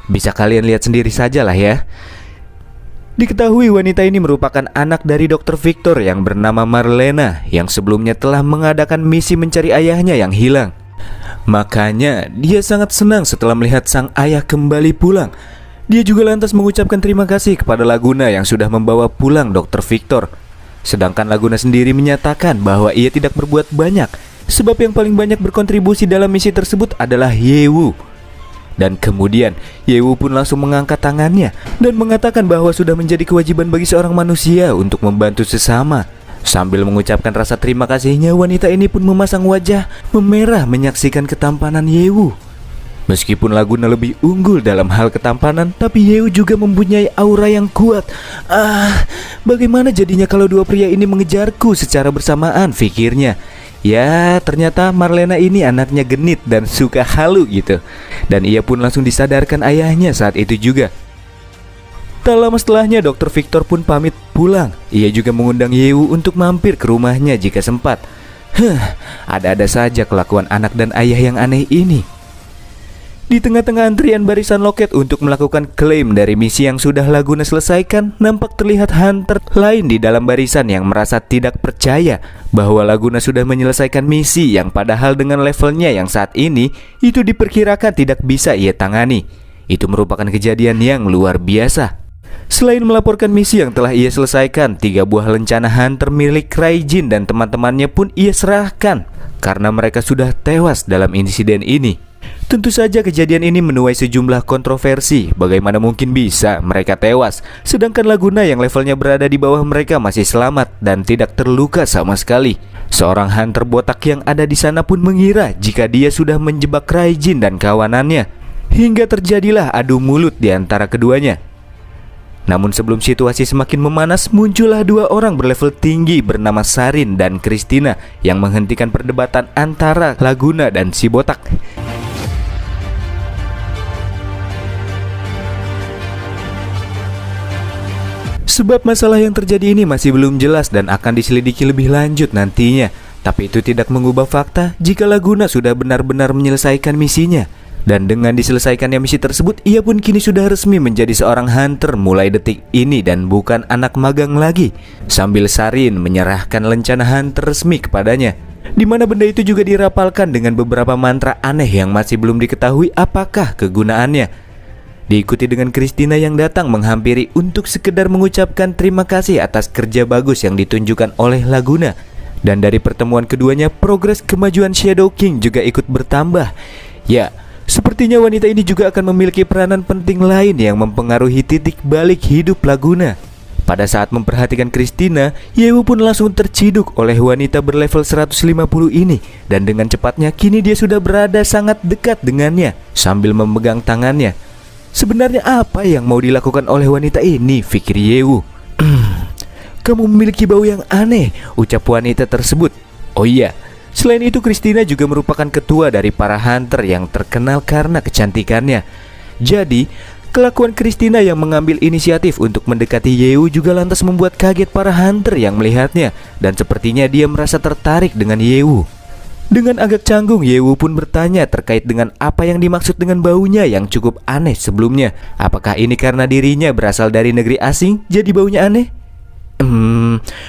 bisa kalian lihat sendiri sajalah ya. Diketahui wanita ini merupakan anak dari Dr. Victor yang bernama Marlena, yang sebelumnya telah mengadakan misi mencari ayahnya yang hilang. Makanya dia sangat senang setelah melihat sang ayah kembali pulang. Dia juga lantas mengucapkan terima kasih kepada Laguna yang sudah membawa pulang Dr. Victor. Sedangkan Laguna sendiri menyatakan bahwa ia tidak berbuat banyak, sebab yang paling banyak berkontribusi dalam misi tersebut adalah Yewu. Dan kemudian Yewu pun langsung mengangkat tangannya dan mengatakan bahwa sudah menjadi kewajiban bagi seorang manusia untuk membantu sesama. Sambil mengucapkan rasa terima kasihnya, wanita ini pun memasang wajah memerah menyaksikan ketampanan Yewu. Meskipun Laguna lebih unggul dalam hal ketampanan, tapi Yewu juga mempunyai aura yang kuat. Bagaimana jadinya kalau dua pria ini mengejarku secara bersamaan, pikirnya. Ya, ternyata Marlena ini anaknya genit dan suka halu gitu. Dan ia pun langsung disadarkan ayahnya saat itu juga. Tak lama setelahnya Dr. Victor pun pamit pulang. Ia juga mengundang Yewu untuk mampir ke rumahnya jika sempat. Ada-ada saja kelakuan anak dan ayah yang aneh ini. Di tengah-tengah antrian barisan loket untuk melakukan klaim dari misi yang sudah Laguna selesaikan, nampak terlihat hunter lain di dalam barisan yang merasa tidak percaya bahwa Laguna sudah menyelesaikan misi yang padahal dengan levelnya yang saat ini itu diperkirakan tidak bisa ia tangani. Itu merupakan kejadian yang luar biasa. Selain melaporkan misi yang telah ia selesaikan, 3 buah lencana hunter milik Raijin dan teman-temannya pun ia serahkan karena mereka sudah tewas dalam insiden ini. Tentu saja kejadian ini menuai sejumlah kontroversi. Bagaimana mungkin bisa mereka tewas, sedangkan Laguna yang levelnya berada di bawah mereka masih selamat dan tidak terluka sama sekali. Seorang hunter botak yang ada di sana pun mengira jika dia sudah menjebak Raijin dan kawanannya. Hingga terjadilah adu mulut di antara keduanya. Namun sebelum situasi semakin memanas, muncullah 2 orang berlevel tinggi bernama Sarin dan Christina yang menghentikan perdebatan antara Laguna dan si botak. Sebab masalah yang terjadi ini masih belum jelas dan akan diselidiki lebih lanjut nantinya. Tapi itu tidak mengubah fakta jika Laguna sudah benar-benar menyelesaikan misinya. Dan dengan diselesaikannya misi tersebut, ia pun kini sudah resmi menjadi seorang hunter mulai detik ini dan bukan anak magang lagi. Sambil Sarin menyerahkan lencana hunter resmi kepadanya, di mana benda itu juga dirapalkan dengan beberapa mantra aneh yang masih belum diketahui apakah kegunaannya. Diikuti dengan Christina yang datang menghampiri untuk sekedar mengucapkan terima kasih atas kerja bagus yang ditunjukkan oleh Laguna. Dan dari pertemuan keduanya, progres kemajuan Shadow King juga ikut bertambah. Ya, sepertinya wanita ini juga akan memiliki peranan penting lain yang mempengaruhi titik balik hidup Laguna. Pada saat memperhatikan Christina, Yewu pun langsung terciduk oleh wanita berlevel 150 ini. Dan dengan cepatnya kini dia sudah berada sangat dekat dengannya sambil memegang tangannya. Sebenarnya apa yang mau dilakukan oleh wanita ini, pikir Yewu. Kamu memiliki bau yang aneh, ucap wanita tersebut. Oh iya, selain itu Christina juga merupakan ketua dari para hunter yang terkenal karena kecantikannya. Jadi, kelakuan Christina yang mengambil inisiatif untuk mendekati Yewu juga lantas membuat kaget para hunter yang melihatnya. Dan sepertinya dia merasa tertarik dengan Yewu. Dengan agak canggung, Yewu pun bertanya terkait dengan apa yang dimaksud dengan baunya yang cukup aneh sebelumnya. Apakah ini karena dirinya berasal dari negeri asing, jadi baunya aneh?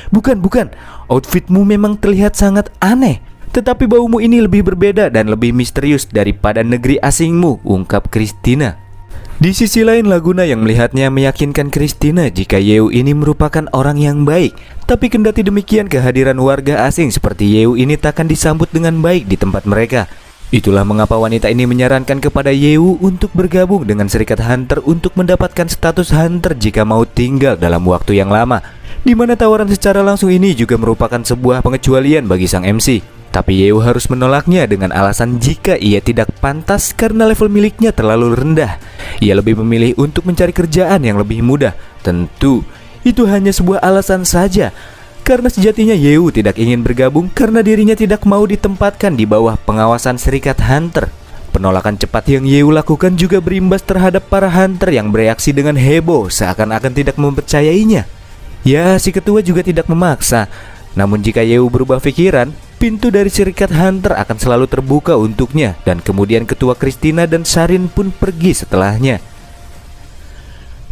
Bukan. Outfitmu memang terlihat sangat aneh. Tetapi baumu ini lebih berbeda dan lebih misterius daripada negeri asingmu, ungkap Christina. Di sisi lain, Laguna yang melihatnya meyakinkan Christina jika Yew ini merupakan orang yang baik. Tapi kendati demikian, kehadiran warga asing seperti Yew ini takkan disambut dengan baik di tempat mereka. Itulah mengapa wanita ini menyarankan kepada Yew untuk bergabung dengan Serikat Hunter untuk mendapatkan status Hunter jika mau tinggal dalam waktu yang lama. Di mana tawaran secara langsung ini juga merupakan sebuah pengecualian bagi sang MC. Tapi Yew harus menolaknya dengan alasan jika ia tidak pantas karena level miliknya terlalu rendah. Ia lebih memilih untuk mencari kerjaan yang lebih mudah. Tentu, itu hanya sebuah alasan saja. Karena sejatinya Yew tidak ingin bergabung karena dirinya tidak mau ditempatkan di bawah pengawasan Serikat Hunter. Penolakan cepat yang Yew lakukan juga berimbas terhadap para Hunter yang bereaksi dengan heboh seakan-akan tidak mempercayainya. Ya, si ketua juga tidak memaksa. Namun jika Yew berubah pikiran, pintu dari Serikat Hunter akan selalu terbuka untuknya. Dan kemudian ketua Christina dan Sharin pun pergi setelahnya.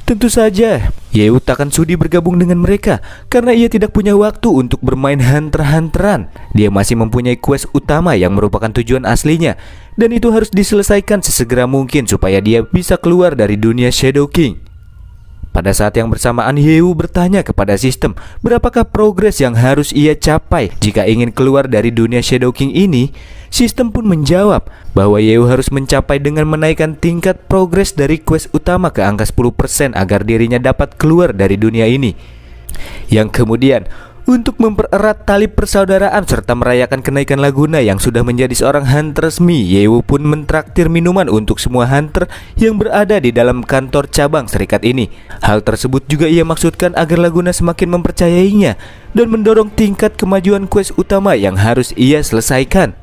Tentu saja Yew takkan sudi bergabung dengan mereka karena ia tidak punya waktu untuk bermain hunter-hunteran. Dia masih mempunyai quest utama yang merupakan tujuan aslinya, dan itu harus diselesaikan sesegera mungkin supaya dia bisa keluar dari dunia Shadow King. Pada saat yang bersamaan, Yew bertanya kepada sistem berapakah progres yang harus ia capai jika ingin keluar dari dunia Shadow King ini. Sistem pun menjawab bahwa Yew harus mencapai dengan menaikkan tingkat progres dari quest utama ke angka 10% agar dirinya dapat keluar dari dunia ini. Yang kemudian, untuk mempererat tali persaudaraan serta merayakan kenaikan Laguna yang sudah menjadi seorang hunter resmi, Yew pun mentraktir minuman untuk semua hunter yang berada di dalam kantor cabang serikat ini. Hal tersebut juga ia maksudkan agar Laguna semakin mempercayainya dan mendorong tingkat kemajuan quest utama yang harus ia selesaikan.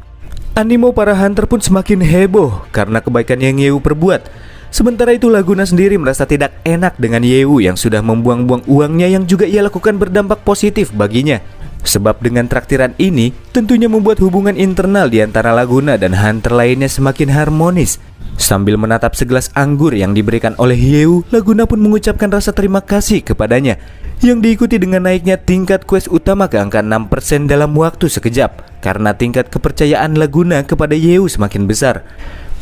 Animo para hunter pun semakin heboh karena kebaikan yang Yew perbuat. Sementara itu, Laguna sendiri merasa tidak enak dengan Yew yang sudah membuang-buang uangnya yang juga ia lakukan berdampak positif baginya. Sebab dengan traktiran ini tentunya membuat hubungan internal di antara Laguna dan hunter lainnya semakin harmonis. Sambil menatap segelas anggur yang diberikan oleh Yew, Laguna pun mengucapkan rasa terima kasih kepadanya, yang diikuti dengan naiknya tingkat quest utama ke angka 6% dalam waktu sekejap. Karena tingkat kepercayaan Laguna kepada Yew semakin besar,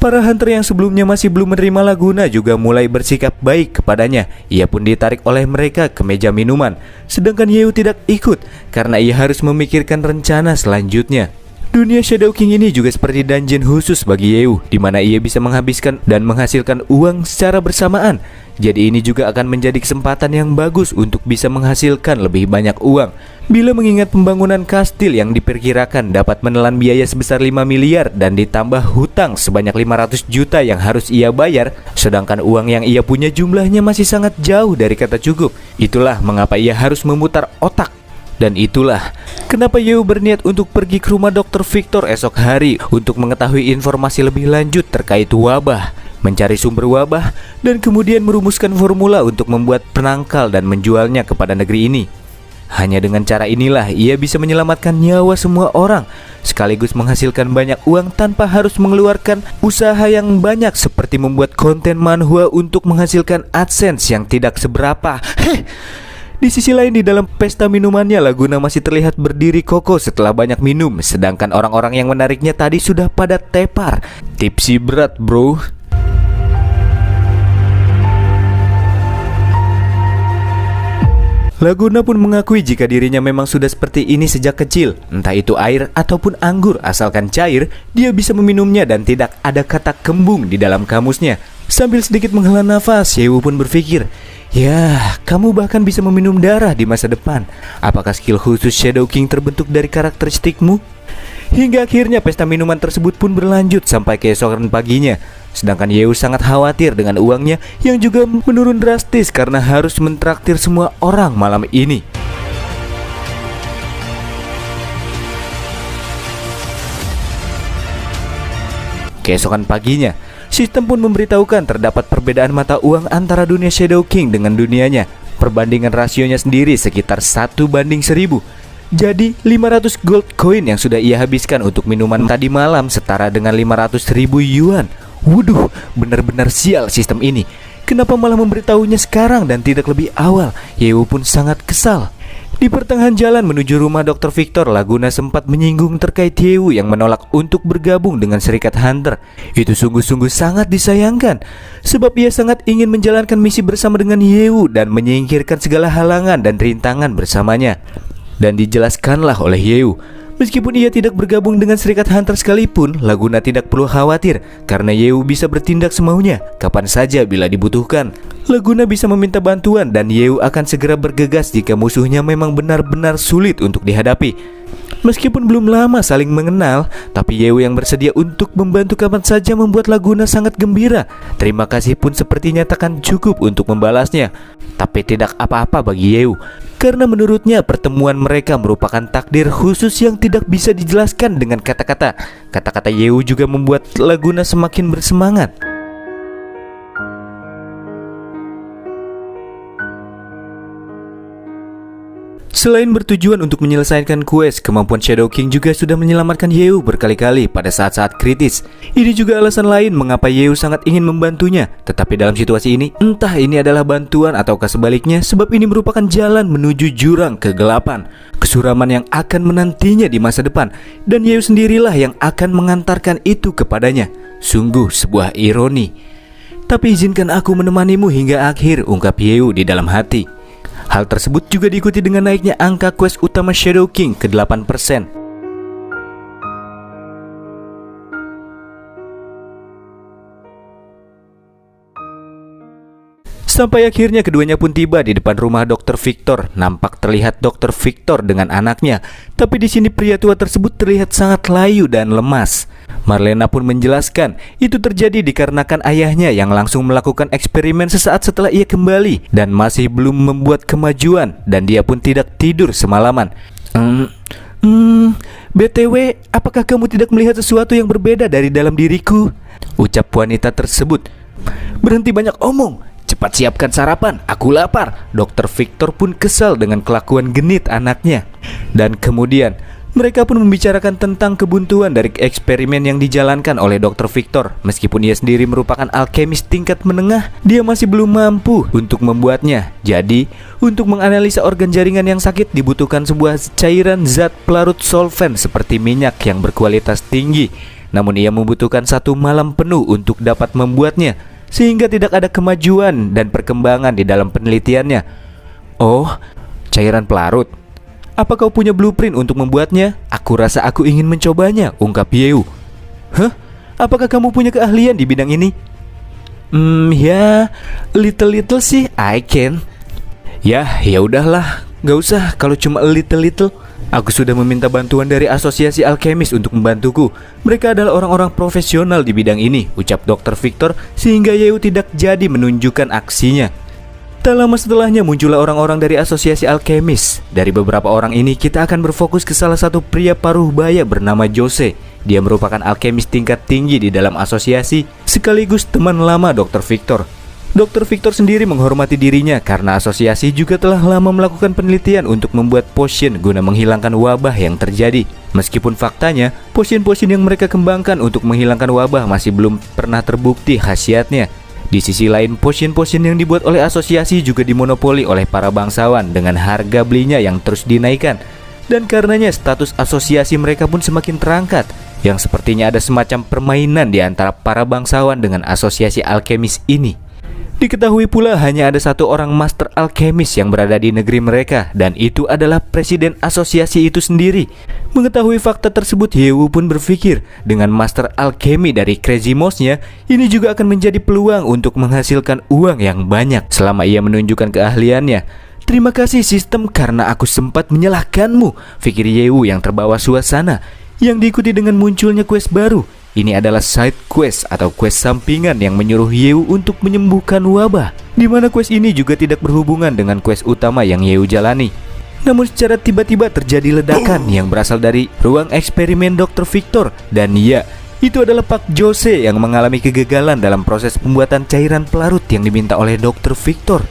para hunter yang sebelumnya masih belum menerima Laguna juga mulai bersikap baik kepadanya. Ia pun ditarik oleh mereka ke meja minuman, sedangkan Yew tidak ikut karena ia harus memikirkan rencana selanjutnya. Dunia Shadow King ini juga seperti dungeon khusus bagi Yew, di mana ia bisa menghabiskan dan menghasilkan uang secara bersamaan. Jadi ini juga akan menjadi kesempatan yang bagus untuk bisa menghasilkan lebih banyak uang. Bila mengingat pembangunan kastil yang diperkirakan dapat menelan biaya sebesar 5 miliar dan ditambah hutang sebanyak 500 juta yang harus ia bayar, sedangkan uang yang ia punya jumlahnya masih sangat jauh dari kata cukup. Itulah mengapa ia harus memutar otak. Dan itulah kenapa Yew berniat untuk pergi ke rumah Dr. Victor esok hari untuk mengetahui informasi lebih lanjut terkait wabah, mencari sumber wabah, dan kemudian merumuskan formula untuk membuat penangkal dan menjualnya kepada negeri ini. Hanya dengan cara inilah ia bisa menyelamatkan nyawa semua orang, sekaligus menghasilkan banyak uang tanpa harus mengeluarkan usaha yang banyak seperti membuat konten manhwa untuk menghasilkan AdSense yang tidak seberapa. Di sisi lain, di dalam pesta minumannya, Laguna masih terlihat berdiri kokoh setelah banyak minum, sedangkan orang-orang yang menariknya tadi sudah pada tepar. Tipsi berat, bro. Laguna pun mengakui jika dirinya memang sudah seperti ini sejak kecil. Entah itu air ataupun anggur, asalkan cair, dia bisa meminumnya dan tidak ada kata kembung di dalam kamusnya. Sambil sedikit menghela nafas, Yew pun berpikir, ya, kamu bahkan bisa meminum darah di masa depan. Apakah skill khusus Shadow King terbentuk dari karakteristikmu? Hingga akhirnya pesta minuman tersebut pun berlanjut sampai keesokan paginya. Sedangkan Yew sangat khawatir dengan uangnya yang juga menurun drastis karena harus mentraktir semua orang malam ini. Keesokan paginya, sistem pun memberitahukan terdapat perbedaan mata uang antara dunia Shadow King dengan dunianya. Perbandingan rasionya sendiri sekitar 1:1000. Jadi 500 gold coin yang sudah ia habiskan untuk minuman tadi malam setara dengan 500.000 yuan. Waduh, benar-benar sial sistem ini. Kenapa malah memberitahunya sekarang dan tidak lebih awal? Yewu pun sangat kesal. Di pertengahan jalan menuju rumah Dr. Victor, Laguna sempat menyinggung terkait Yewu yang menolak untuk bergabung dengan Serikat Hunter. Itu sungguh-sungguh sangat disayangkan, sebab ia sangat ingin menjalankan misi bersama dengan Yewu dan menyingkirkan segala halangan dan rintangan bersamanya. Dan dijelaskanlah oleh Yewu, meskipun ia tidak bergabung dengan Serikat Hunter sekalipun, Laguna tidak perlu khawatir karena Yewu bisa bertindak semaunya, kapan saja bila dibutuhkan. Laguna bisa meminta bantuan dan Yewu akan segera bergegas jika musuhnya memang benar-benar sulit untuk dihadapi. Meskipun belum lama saling mengenal, tapi Yewu yang bersedia untuk membantu kapan saja membuat Laguna sangat gembira. Terima kasih pun sepertinya takkan cukup untuk membalasnya. Tapi tidak apa-apa bagi Yewu, karena menurutnya pertemuan mereka merupakan takdir khusus yang tidak bisa dijelaskan dengan kata-kata. Kata-kata Yewu juga membuat Laguna semakin bersemangat. Selain bertujuan untuk menyelesaikan quest, kemampuan Shadow King juga sudah menyelamatkan Yewu berkali-kali pada saat-saat kritis. Ini juga alasan lain mengapa Yewu sangat ingin membantunya. Tetapi dalam situasi ini, entah ini adalah bantuan ataukah sebaliknya, sebab ini merupakan jalan menuju jurang kegelapan, kesuraman yang akan menantinya di masa depan, dan Yewu sendirilah yang akan mengantarkan itu kepadanya. Sungguh sebuah ironi. Tapi izinkan aku menemanimu hingga akhir, ungkap Yewu di dalam hati. Hal tersebut juga diikuti dengan naiknya angka quest utama Shadow King ke 8%. Sampai akhirnya keduanya pun tiba di depan rumah Dr. Victor. Nampak terlihat Dr. Victor dengan anaknya, tapi di sini pria tua tersebut terlihat sangat layu dan lemas. Marlena pun menjelaskan itu terjadi dikarenakan ayahnya yang langsung melakukan eksperimen sesaat setelah ia kembali dan masih belum membuat kemajuan, dan dia pun tidak tidur semalaman. BTW, apakah kamu tidak melihat sesuatu yang berbeda dari dalam diriku? Ucap wanita tersebut. Berhenti banyak omong, cepat siapkan sarapan, aku lapar. Dr. Victor pun kesal dengan kelakuan genit anaknya. Dan kemudian mereka pun membicarakan tentang kebuntuan dari eksperimen yang dijalankan oleh Dr. Victor. Meskipun ia sendiri merupakan alkemis tingkat menengah, dia masih belum mampu untuk membuatnya. Jadi, untuk menganalisa organ jaringan yang sakit dibutuhkan sebuah cairan zat pelarut solvent seperti minyak yang berkualitas tinggi. Namun ia membutuhkan 1 malam penuh untuk dapat membuatnya, sehingga tidak ada kemajuan dan perkembangan di dalam penelitiannya. Oh, cairan pelarut. Apa kau punya blueprint untuk membuatnya? Aku rasa aku ingin mencobanya, ungkap Yewu. Hah? Apakah kamu punya keahlian di bidang ini? Ya, little sih, I can. Ya udahlah, gak usah kalau cuma little. Aku sudah meminta bantuan dari asosiasi alkemis untuk membantuku. Mereka adalah orang-orang profesional di bidang ini, ucap Dr. Victor, sehingga Yewu tidak jadi menunjukkan aksinya. Tak lama setelahnya muncullah orang-orang dari asosiasi alkemis. Dari beberapa orang ini kita akan berfokus ke salah satu pria paruh baya bernama Jose. Dia merupakan alkemis tingkat tinggi di dalam asosiasi, sekaligus teman lama Dr. Victor. Dr. Victor sendiri menghormati dirinya karena asosiasi juga telah lama melakukan penelitian untuk membuat potion guna menghilangkan wabah yang terjadi. Meskipun faktanya, potion-potion yang mereka kembangkan untuk menghilangkan wabah masih belum pernah terbukti khasiatnya. Di sisi lain, potion-potion yang dibuat oleh asosiasi juga dimonopoli oleh para bangsawan dengan harga belinya yang terus dinaikkan. Dan karenanya status asosiasi mereka pun semakin terangkat, yang sepertinya ada semacam permainan di antara para bangsawan dengan asosiasi alkemis ini. Diketahui pula hanya ada 1 orang master alkemis yang berada di negeri mereka, dan itu adalah presiden asosiasi itu sendiri. Mengetahui fakta tersebut, Yewu pun berpikir dengan master alkemi dari Crazy Mouse-nya, ini juga akan menjadi peluang untuk menghasilkan uang yang banyak selama ia menunjukkan keahliannya. Terima kasih sistem karena aku sempat menyalahkanmu, pikir Yewu yang terbawa suasana, yang diikuti dengan munculnya quest baru. Ini adalah side quest atau quest sampingan yang menyuruh Yewu untuk menyembuhkan wabah, di mana quest ini juga tidak berhubungan dengan quest utama yang Yewu jalani. Namun secara tiba-tiba terjadi ledakan yang berasal dari ruang eksperimen Dr. Victor. Dan ya, itu adalah Pak Jose yang mengalami kegagalan dalam proses pembuatan cairan pelarut yang diminta oleh Dr. Victor.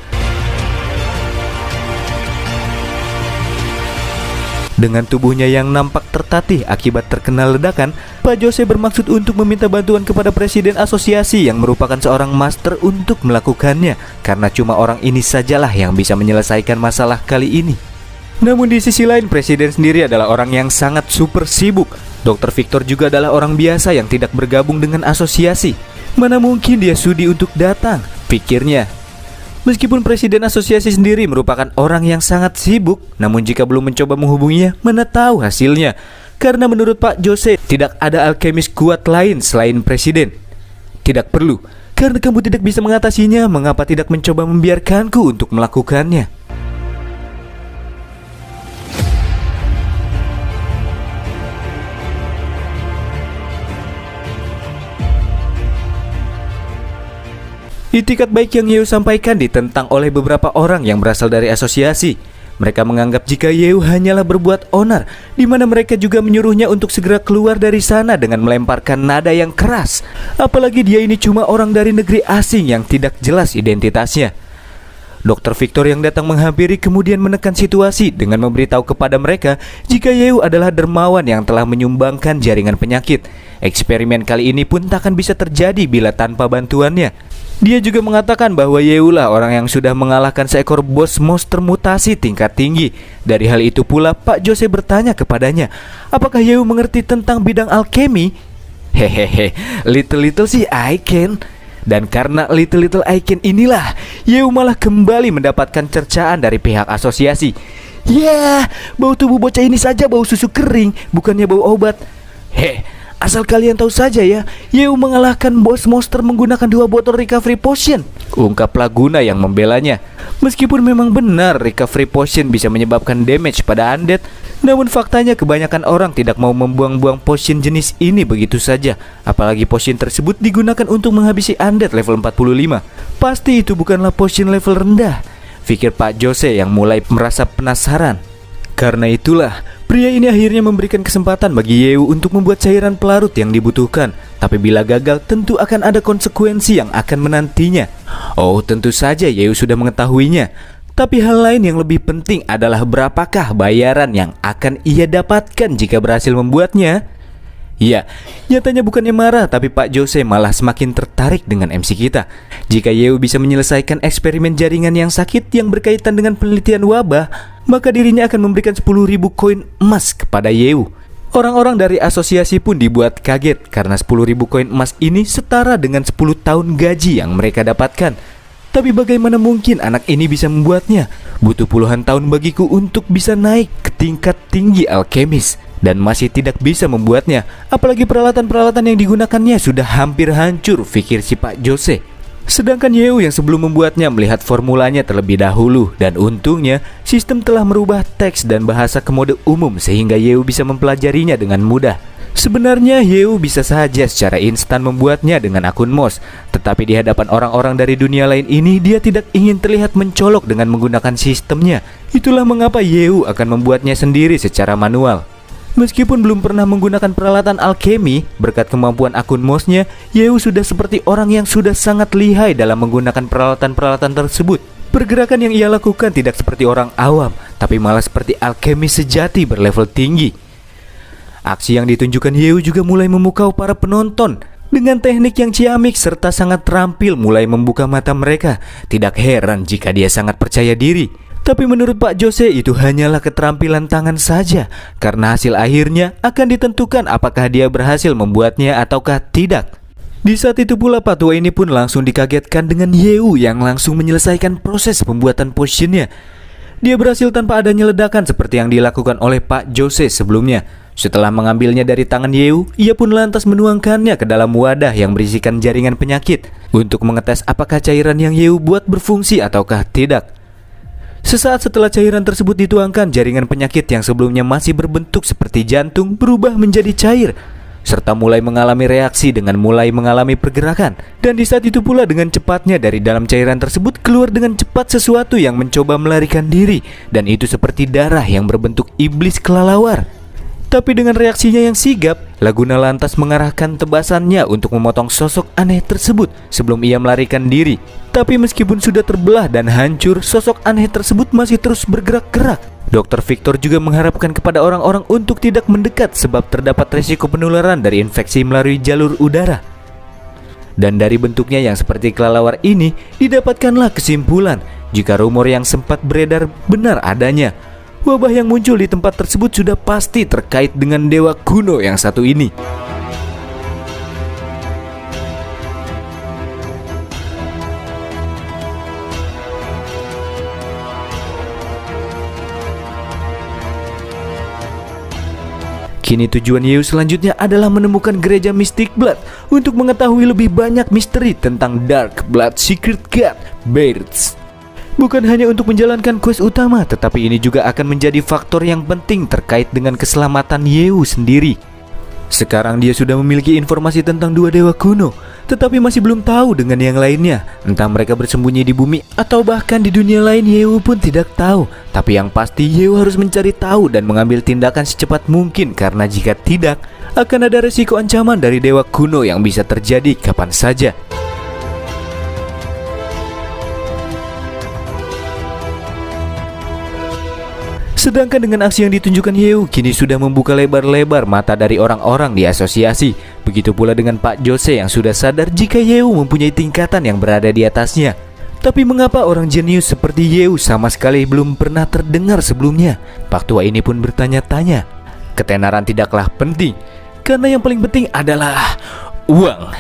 Dengan tubuhnya yang nampak tertatih akibat terkena ledakan, Pak Jose bermaksud untuk meminta bantuan kepada Presiden Asosiasi yang merupakan seorang master untuk melakukannya, karena cuma orang ini sajalah yang bisa menyelesaikan masalah kali ini. Namun di sisi lain, Presiden sendiri adalah orang yang sangat super sibuk. Dr. Victor juga adalah orang biasa yang tidak bergabung dengan asosiasi. Mana mungkin dia sudi untuk datang, pikirnya. Meskipun Presiden Asosiasi sendiri merupakan orang yang sangat sibuk, namun jika belum mencoba menghubunginya, mana tahu hasilnya. Karena menurut Pak Jose, tidak ada alkemis kuat lain selain Presiden. Tidak perlu, karena kamu tidak bisa mengatasinya, mengapa tidak mencoba membiarkanku untuk melakukannya? Itikat baik yang Yeo sampaikan ditentang oleh beberapa orang yang berasal dari asosiasi. Mereka menganggap jika Yeo hanyalah berbuat onar, di mana mereka juga menyuruhnya untuk segera keluar dari sana dengan melemparkan nada yang keras. Apalagi dia ini cuma orang dari negeri asing yang tidak jelas identitasnya. Dr. Victor yang datang menghampiri kemudian menekan situasi dengan memberitahu kepada mereka jika Yeo adalah dermawan yang telah menyumbangkan jaringan penyakit. Eksperimen kali ini pun takkan bisa terjadi bila tanpa bantuannya. Dia juga mengatakan bahwa Yeo lah orang yang sudah mengalahkan seekor bos monster mutasi tingkat tinggi. Dari hal itu pula Pak Jose bertanya kepadanya, apakah Yeo mengerti tentang bidang alkemi? Hehehe, little sih I can. Dan karena little I can inilah, Yeo malah kembali mendapatkan cercaan dari pihak asosiasi. Ya, bau tubuh bocah ini saja bau susu kering, bukannya bau obat. Asal kalian tahu saja ya, Yeo mengalahkan bos monster menggunakan 2 botol recovery potion, ungkap Laguna yang membelanya. Meskipun memang benar recovery potion bisa menyebabkan damage pada undead, namun faktanya kebanyakan orang tidak mau membuang-buang potion jenis ini begitu saja. Apalagi potion tersebut digunakan untuk menghabisi undead level 45. Pasti itu bukanlah potion level rendah, pikir Pak Jose yang mulai merasa penasaran. Karena itulah, pria ini akhirnya memberikan kesempatan bagi Yeo untuk membuat cairan pelarut yang dibutuhkan. Tapi bila gagal, tentu akan ada konsekuensi yang akan menantinya. Oh, tentu saja Yeo sudah mengetahuinya. Tapi hal lain yang lebih penting adalah berapakah bayaran yang akan ia dapatkan jika berhasil membuatnya. Ya, nyatanya bukannya marah, tapi Pak Jose malah semakin tertarik dengan MC kita. Jika Yeo bisa menyelesaikan eksperimen jaringan yang sakit yang berkaitan dengan penelitian wabah, maka dirinya akan memberikan 10.000 koin emas kepada Yeo. Orang-orang dari asosiasi pun dibuat kaget karena 10.000 koin emas ini setara dengan 10 tahun gaji yang mereka dapatkan. Tapi bagaimana mungkin anak ini bisa membuatnya? Butuh puluhan tahun bagiku untuk bisa naik ke tingkat tinggi alkemis, dan masih tidak bisa membuatnya. Apalagi peralatan-peralatan yang digunakannya sudah hampir hancur, pikir si Pak Jose. Sedangkan Yeo yang sebelum membuatnya melihat formulanya terlebih dahulu, dan untungnya sistem telah merubah teks dan bahasa ke mode umum sehingga Yeo bisa mempelajarinya dengan mudah. Sebenarnya Yeo bisa saja secara instan membuatnya dengan akun MOS, tetapi di hadapan orang-orang dari dunia lain ini dia tidak ingin terlihat mencolok dengan menggunakan sistemnya. Itulah mengapa Yeo akan membuatnya sendiri secara manual. Meskipun belum pernah menggunakan peralatan alkemi, berkat kemampuan akun MOS-nya, Yeo sudah seperti orang yang sudah sangat lihai dalam menggunakan peralatan-peralatan tersebut. Pergerakan yang ia lakukan tidak seperti orang awam, tapi malah seperti alkemis sejati berlevel tinggi. Aksi yang ditunjukkan Yeo juga mulai memukau para penonton. Dengan teknik yang ciamik serta sangat terampil mulai membuka mata mereka. Tidak heran jika dia sangat percaya diri. Tapi menurut Pak Jose itu hanyalah keterampilan tangan saja, karena hasil akhirnya akan ditentukan apakah dia berhasil membuatnya ataukah tidak. Di saat itu pula Pak tua ini pun langsung dikagetkan dengan Yeo yang langsung menyelesaikan proses pembuatan potionnya. Dia berhasil tanpa adanya ledakan seperti yang dilakukan oleh Pak Jose sebelumnya. Setelah mengambilnya dari tangan Yeo, ia pun lantas menuangkannya ke dalam wadah yang berisikan jaringan penyakit untuk mengetes apakah cairan yang Yeo buat berfungsi ataukah tidak. Sesaat setelah cairan tersebut dituangkan, jaringan penyakit yang sebelumnya masih berbentuk seperti jantung berubah menjadi cair, serta mulai mengalami reaksi dengan mulai mengalami pergerakan. Dan di saat itu pula dengan cepatnya dari dalam cairan tersebut keluar dengan cepat sesuatu yang mencoba melarikan diri, dan itu seperti darah yang berbentuk iblis kelelawar. Tapi dengan reaksinya yang sigap, Laguna lantas mengarahkan tebasannya untuk memotong sosok aneh tersebut sebelum ia melarikan diri. Tapi meskipun sudah terbelah dan hancur, sosok aneh tersebut masih terus bergerak-gerak. Dr. Victor juga mengharapkan kepada orang-orang untuk tidak mendekat sebab terdapat risiko penularan dari infeksi melalui jalur udara. Dan dari bentuknya yang seperti kelelawar ini, didapatkanlah kesimpulan jika rumor yang sempat beredar benar adanya. Wabah yang muncul di tempat tersebut sudah pasti terkait dengan dewa kuno yang satu ini. Kini tujuan Yew selanjutnya adalah menemukan gereja Mystic Blood untuk mengetahui lebih banyak misteri tentang Dark Blood Secret God Birds. Bukan hanya untuk menjalankan quest utama, tetapi ini juga akan menjadi faktor yang penting terkait dengan keselamatan Yew sendiri. Sekarang dia sudah memiliki informasi tentang dua dewa kuno, tetapi masih belum tahu dengan yang lainnya. Entah mereka bersembunyi di bumi atau bahkan di dunia lain, Yew pun tidak tahu. Tapi yang pasti Yew harus mencari tahu dan mengambil tindakan secepat mungkin, karena jika tidak akan ada resiko ancaman dari dewa kuno yang bisa terjadi kapan saja. Sedangkan dengan aksi yang ditunjukkan Yew, kini sudah membuka lebar-lebar mata dari orang-orang di asosiasi. Begitu pula dengan Pak Jose yang sudah sadar jika Yew mempunyai tingkatan yang berada di atasnya. Tapi mengapa orang jenius seperti Yew sama sekali belum pernah terdengar sebelumnya? Pak tua ini pun bertanya-tanya. Ketenaran tidaklah penting, karena yang paling penting adalah uang.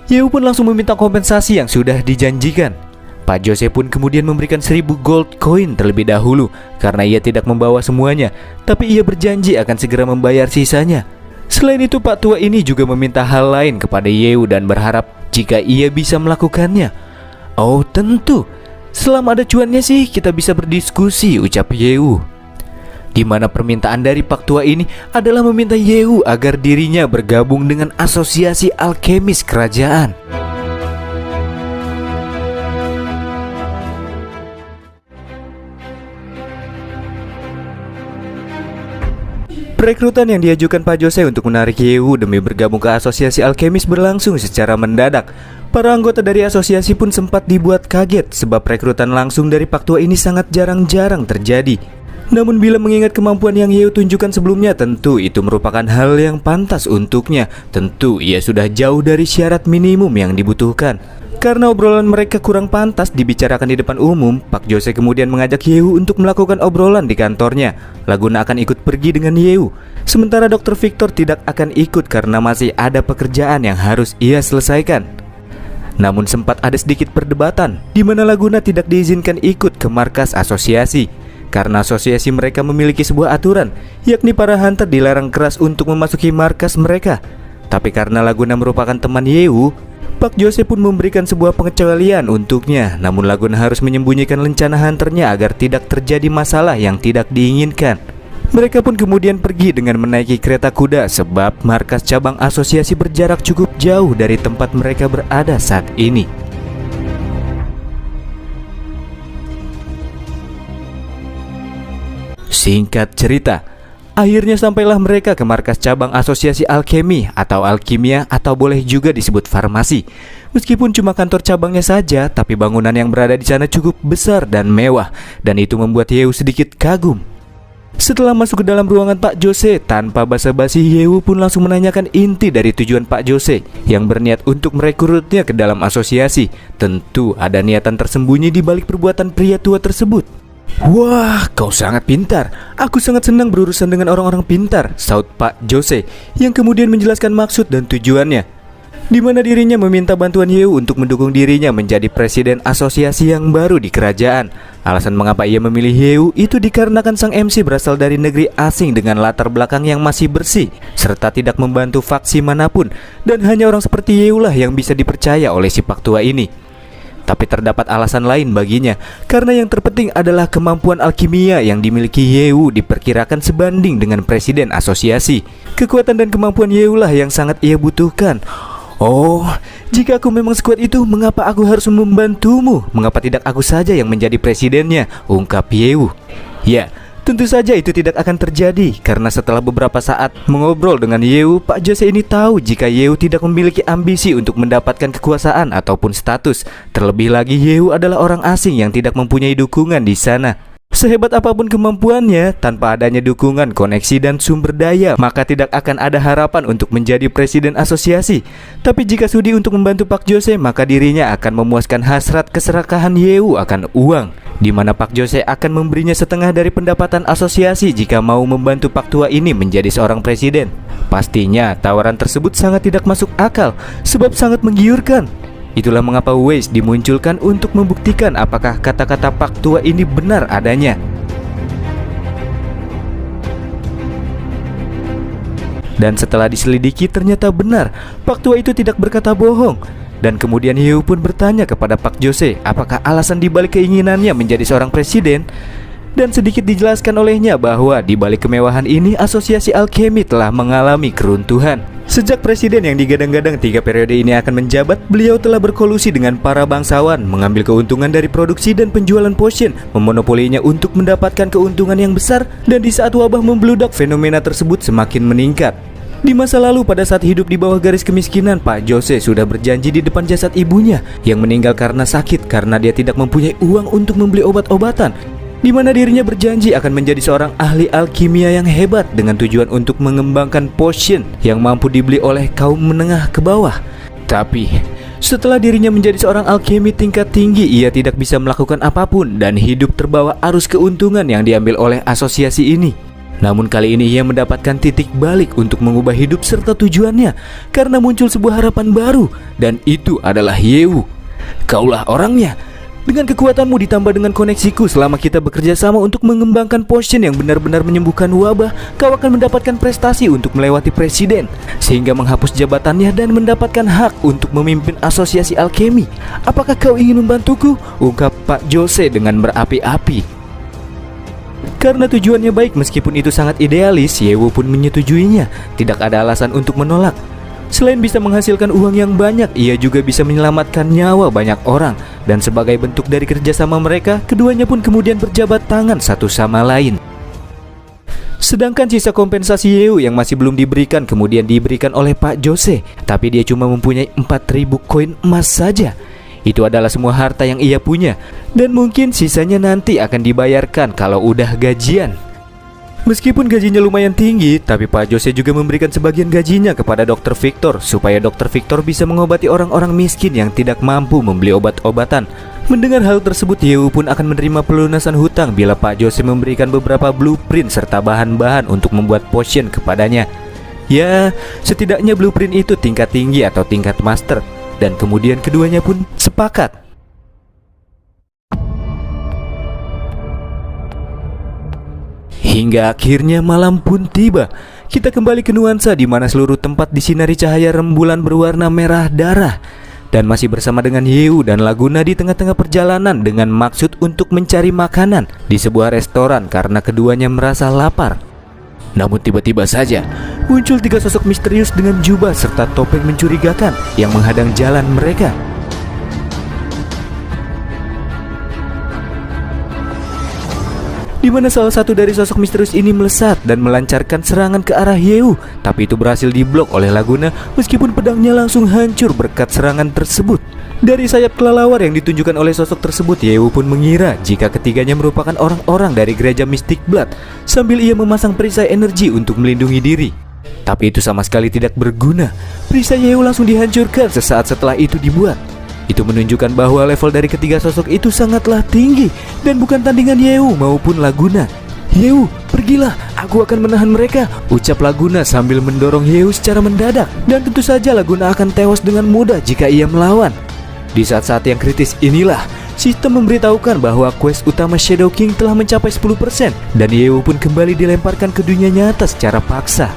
Yew pun langsung meminta kompensasi yang sudah dijanjikan. Pak Jose pun kemudian memberikan 1000 gold coin terlebih dahulu karena ia tidak membawa semuanya, tapi ia berjanji akan segera membayar sisanya. Selain itu, Pak tua ini juga meminta hal lain kepada Yew dan berharap jika ia bisa melakukannya. Oh tentu, selama ada cuannya sih kita bisa berdiskusi, ucap Yew. Di mana permintaan dari Pak tua ini adalah meminta Yew agar dirinya bergabung dengan asosiasi alkemis kerajaan. Perekrutan yang diajukan Pak Jose untuk menarik Yew demi bergabung ke asosiasi alkemis berlangsung secara mendadak. Para anggota dari asosiasi pun sempat dibuat kaget sebab rekrutan langsung dari Pak tua ini sangat jarang-jarang terjadi. Namun bila mengingat kemampuan yang Yew tunjukkan sebelumnya, tentu itu merupakan hal yang pantas untuknya. Tentu ia sudah jauh dari syarat minimum yang dibutuhkan. Karena obrolan mereka kurang pantas dibicarakan di depan umum, Pak Jose kemudian mengajak Yew untuk melakukan obrolan di kantornya. Laguna akan ikut pergi dengan Yew, sementara Dr. Victor tidak akan ikut karena masih ada pekerjaan yang harus ia selesaikan. Namun sempat ada sedikit perdebatan di mana Laguna tidak diizinkan ikut ke markas asosiasi. Karena asosiasi mereka memiliki sebuah aturan, yakni para hunter dilarang keras untuk memasuki markas mereka. Tapi karena Laguna merupakan teman Yew, Pak Jose pun memberikan sebuah pengecualian untuknya. Namun Laguna harus menyembunyikan lencana hunternya agar tidak terjadi masalah yang tidak diinginkan. Mereka pun kemudian pergi dengan menaiki kereta kuda sebab markas cabang asosiasi berjarak cukup jauh dari tempat mereka berada saat ini. Singkat cerita, akhirnya sampailah mereka ke markas cabang asosiasi alkemi atau alkimia atau boleh juga disebut farmasi. Meskipun cuma kantor cabangnya saja, tapi bangunan yang berada di sana cukup besar dan mewah, dan itu membuat Yew sedikit kagum. Setelah masuk ke dalam ruangan Pak Jose, tanpa basa-basi Yew pun langsung menanyakan inti dari tujuan Pak Jose yang berniat untuk merekrutnya ke dalam asosiasi. Tentu ada niatan tersembunyi di balik perbuatan pria tua tersebut. Wah, kau sangat pintar. Aku sangat senang berurusan dengan orang-orang pintar, saut Pak Jose yang kemudian menjelaskan maksud dan tujuannya, di mana dirinya meminta bantuan Yew untuk mendukung dirinya menjadi presiden asosiasi yang baru di kerajaan. Alasan mengapa ia memilih Yew itu dikarenakan sang MC berasal dari negeri asing dengan latar belakang yang masih bersih, serta tidak membantu faksi manapun, dan hanya orang seperti Yew lah yang bisa dipercaya oleh si Pak tua ini. Tapi terdapat alasan lain baginya, karena yang terpenting adalah kemampuan alkimia yang dimiliki Yew diperkirakan sebanding dengan presiden asosiasi. Kekuatan dan kemampuan Yew lah yang sangat ia butuhkan. Oh, jika aku memang sekuat itu, mengapa aku harus membantumu? Mengapa tidak aku saja yang menjadi presidennya? Ungkap Yew. Ya, tentu saja itu tidak akan terjadi, karena setelah beberapa saat mengobrol dengan Yew, Pak Jose ini tahu jika Yew tidak memiliki ambisi untuk mendapatkan kekuasaan ataupun status. Terlebih lagi Yew adalah orang asing yang tidak mempunyai dukungan di sana. Sehebat apapun kemampuannya, tanpa adanya dukungan, koneksi, dan sumber daya, maka tidak akan ada harapan untuk menjadi presiden asosiasi. Tapi jika sudi untuk membantu Pak Jose, maka dirinya akan memuaskan hasrat keserakahan Yew akan uang, di mana Pak Jose akan memberinya setengah dari pendapatan asosiasi jika mau membantu Pak Tua ini menjadi seorang presiden. Pastinya tawaran tersebut sangat tidak masuk akal, sebab sangat menggiurkan. Itulah mengapa Waze dimunculkan untuk membuktikan apakah kata-kata Pak Tua ini benar adanya. Dan setelah diselidiki ternyata benar, Pak Tua itu tidak berkata bohong. Dan kemudian Yew pun bertanya kepada Pak Jose apakah alasan dibalik keinginannya menjadi seorang presiden. Dan sedikit dijelaskan olehnya bahwa di balik kemewahan ini asosiasi alkemi telah mengalami keruntuhan. Sejak presiden yang digadang-gadang 3 periode ini akan menjabat, beliau telah berkolusi dengan para bangsawan, mengambil keuntungan dari produksi dan penjualan potion, memonopolinya untuk mendapatkan keuntungan yang besar. Dan di saat wabah membludak, fenomena tersebut semakin meningkat. Di masa lalu pada saat hidup di bawah garis kemiskinan, Pak Jose sudah berjanji di depan jasad ibunya yang meninggal karena sakit karena dia tidak mempunyai uang untuk membeli obat-obatan, di mana dirinya berjanji akan menjadi seorang ahli alkimia yang hebat dengan tujuan untuk mengembangkan potion yang mampu dibeli oleh kaum menengah ke bawah. Tapi setelah dirinya menjadi seorang alkemi tingkat tinggi, ia tidak bisa melakukan apapun dan hidup terbawa arus keuntungan yang diambil oleh asosiasi ini. Namun kali ini ia mendapatkan titik balik untuk mengubah hidup serta tujuannya, karena muncul sebuah harapan baru, dan itu adalah Yew. Kaulah orangnya. Dengan kekuatanmu ditambah dengan koneksiku, selama kita bekerja sama untuk mengembangkan potion yang benar-benar menyembuhkan wabah, kau akan mendapatkan prestasi untuk melewati presiden, sehingga menghapus jabatannya dan mendapatkan hak untuk memimpin asosiasi alkemi. Apakah kau ingin membantuku? Ungkap Pak Jose dengan berapi-api. Karena tujuannya baik meskipun itu sangat idealis, Yew pun menyetujuinya. Tidak ada alasan untuk menolak. Selain bisa menghasilkan uang yang banyak, ia juga bisa menyelamatkan nyawa banyak orang. Dan sebagai bentuk dari kerjasama mereka, keduanya pun kemudian berjabat tangan satu sama lain. Sedangkan sisa kompensasi Yew yang masih belum diberikan kemudian diberikan oleh Pak Jose. Tapi dia cuma mempunyai 4.000 koin emas saja. Itu adalah semua harta yang ia punya. Dan mungkin sisanya nanti akan dibayarkan kalau udah gajian. Meskipun gajinya lumayan tinggi, tapi Pak Jose juga memberikan sebagian gajinya kepada Dr. Victor supaya Dr. Victor bisa mengobati orang-orang miskin yang tidak mampu membeli obat-obatan. Mendengar hal tersebut, Yew pun akan menerima pelunasan hutang bila Pak Jose memberikan beberapa blueprint serta bahan-bahan untuk membuat potion kepadanya. Ya, setidaknya blueprint itu tingkat tinggi atau tingkat master. Dan kemudian keduanya pun sepakat. Hingga akhirnya malam pun tiba. Kita kembali ke nuansa di mana seluruh tempat disinari cahaya rembulan berwarna merah darah. Dan masih bersama dengan Yew dan Laguna di tengah-tengah perjalanan dengan maksud untuk mencari makanan di sebuah restoran karena keduanya merasa lapar. Namun tiba-tiba saja muncul 3 sosok misterius dengan jubah serta topeng mencurigakan yang menghadang jalan mereka. Di mana salah satu dari sosok misterius ini melesat dan melancarkan serangan ke arah Yew, tapi itu berhasil diblok oleh Laguna meskipun pedangnya langsung hancur berkat serangan tersebut. Dari sayap kelelawar yang ditunjukkan oleh sosok tersebut, Yew pun mengira jika ketiganya merupakan orang-orang dari gereja Mystic Blood, sambil ia memasang perisai energi untuk melindungi diri. Tapi itu sama sekali tidak berguna. Perisai Yew langsung dihancurkan sesaat setelah itu dibuat. Itu menunjukkan bahwa level dari ketiga sosok itu sangatlah tinggi dan bukan tandingan Yew maupun Laguna. Yew, pergilah, aku akan menahan mereka, ucap Laguna sambil mendorong Yew secara mendadak. Dan tentu saja Laguna akan tewas dengan mudah jika ia melawan. Di saat-saat yang kritis inilah, sistem memberitahukan bahwa quest utama Shadow King telah mencapai 10% dan Yew pun kembali dilemparkan ke dunia nyata secara paksa.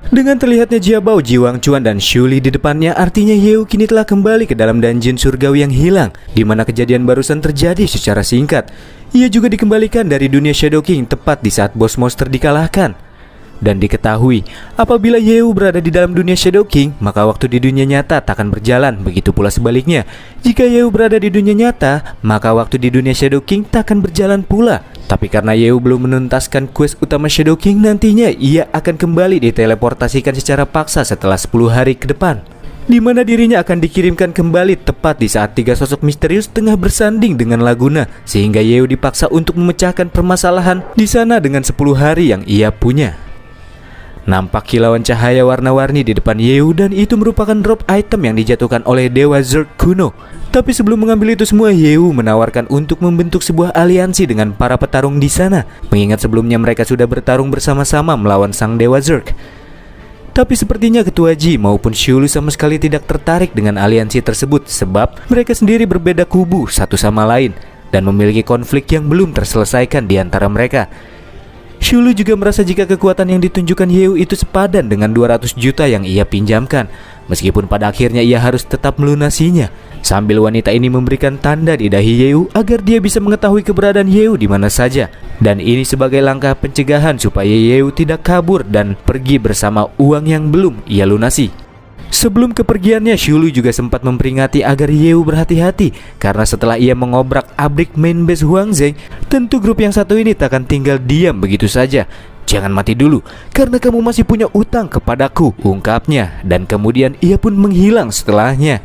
Dengan terlihatnya Jiabao, Jiwang Chuan dan Shuli di depannya, artinya Yew kini telah kembali ke dalam dungeon surgawi yang hilang, di mana kejadian barusan terjadi secara singkat. Ia juga dikembalikan dari dunia Shadow King tepat di saat bos monster dikalahkan. Dan diketahui, apabila Yeu berada di dalam dunia Shadow King, maka waktu di dunia nyata takkan berjalan. Begitu pula sebaliknya, jika Yeu berada di dunia nyata, maka waktu di dunia Shadow King takkan berjalan pula. Tapi karena Yeu belum menuntaskan quest utama Shadow King, nantinya ia akan kembali diteleportasikan secara paksa setelah 10 hari ke depan, di mana dirinya akan dikirimkan kembali tepat di saat 3 sosok misterius tengah bersanding dengan Laguna, sehingga Yeu dipaksa untuk memecahkan permasalahan di sana dengan 10 hari yang ia punya. Nampak kilauan cahaya warna-warni di depan Yeu, dan itu merupakan drop item yang dijatuhkan oleh Dewa Zerg kuno. Tapi sebelum mengambil itu semua, Yeu menawarkan untuk membentuk sebuah aliansi dengan para petarung di sana, mengingat sebelumnya mereka sudah bertarung bersama-sama melawan sang Dewa Zerg. Tapi sepertinya Ketua Ji maupun Shulu sama sekali tidak tertarik dengan aliansi tersebut, sebab mereka sendiri berbeda kubu satu sama lain dan memiliki konflik yang belum terselesaikan di antara mereka. Shulu juga merasa jika kekuatan yang ditunjukkan Yeu itu sepadan dengan 200 juta yang ia pinjamkan, meskipun pada akhirnya ia harus tetap melunasinya. Sambil wanita ini memberikan tanda di dahi Yeu agar dia bisa mengetahui keberadaan Yeu di mana saja. Dan ini sebagai langkah pencegahan supaya Yeu tidak kabur dan pergi bersama uang yang belum ia lunasi. Sebelum kepergiannya, Shulu juga sempat memperingati agar Yeu berhati-hati, karena setelah ia mengobrak-abrik main base Huangzheng, tentu grup yang satu ini takkan tinggal diam begitu saja. Jangan mati dulu, karena kamu masih punya utang kepadaku, ungkapnya, dan kemudian ia pun menghilang setelahnya.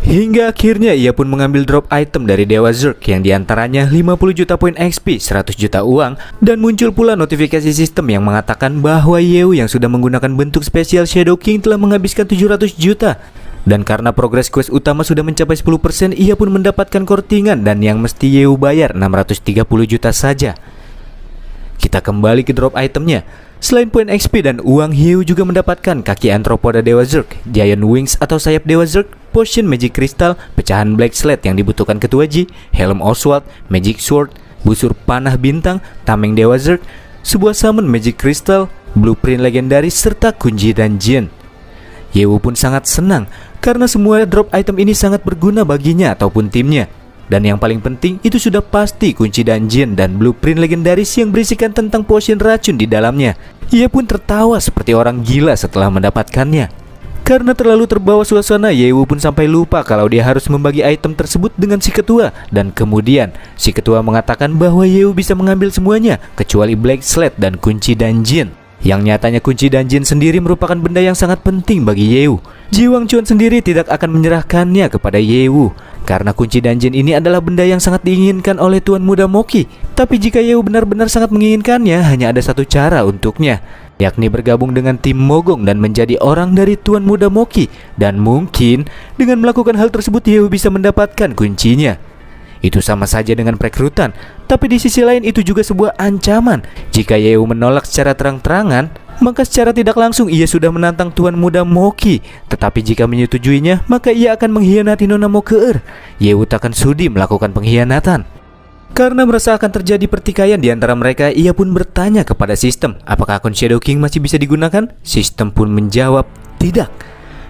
Hingga akhirnya ia pun mengambil drop item dari Dewa Zerg yang diantaranya 50 juta poin XP, 100 juta uang, dan muncul pula notifikasi sistem yang mengatakan bahwa Yeu yang sudah menggunakan bentuk spesial Shadow King telah menghabiskan 700 juta. Dan karena progres quest utama sudah mencapai 10%, ia pun mendapatkan kortingan dan yang mesti Yeu bayar 630 juta saja. Kita kembali ke drop itemnya. Selain poin XP dan uang, Yeu juga mendapatkan kaki Anthropoda Dewa Zerg, Giant Wings atau sayap Dewa Zerg, Potion Magic Crystal, pecahan Black Slate yang dibutuhkan Ketua Ji, helm Oswald, Magic Sword, busur panah bintang, tameng Dewa Zerg, sebuah summon Magic Crystal, blueprint legendaris, serta kunci dungeon. Yeu pun sangat senang karena semua drop item ini sangat berguna baginya ataupun timnya. Dan yang paling penting itu sudah pasti kunci dungeon dan blueprint legendaris yang berisikan tentang potion racun di dalamnya. Ia pun tertawa seperti orang gila setelah mendapatkannya. Karena terlalu terbawa suasana, Yeu pun sampai lupa kalau dia harus membagi item tersebut dengan si ketua. Dan kemudian si ketua mengatakan bahwa Yeu bisa mengambil semuanya kecuali Black Slate dan kunci dungeon. Yang nyatanya kunci dungeon sendiri merupakan benda yang sangat penting bagi Yeu. Ji Wangchuan sendiri tidak akan menyerahkannya kepada Yeu, karena kunci dungeon ini adalah benda yang sangat diinginkan oleh Tuan Muda Moki. Tapi jika Yeu benar-benar sangat menginginkannya, hanya ada satu cara untuknya, yakni bergabung dengan tim Mogong dan menjadi orang dari Tuan Muda Moki. Dan mungkin dengan melakukan hal tersebut Yeu bisa mendapatkan kuncinya. Itu sama saja dengan perekrutan, tapi di sisi lain itu juga sebuah ancaman. Jika Yeu menolak secara terang-terangan, maka secara tidak langsung ia sudah menantang Tuan Muda Moki. Tetapi jika menyetujuinya, maka ia akan mengkhianati Nona Mokeer. Yeu takkan sudi melakukan pengkhianatan. Karena merasa akan terjadi pertikaian di antara mereka, ia pun bertanya kepada sistem, apakah akun Shadow King masih bisa digunakan? Sistem pun menjawab, tidak.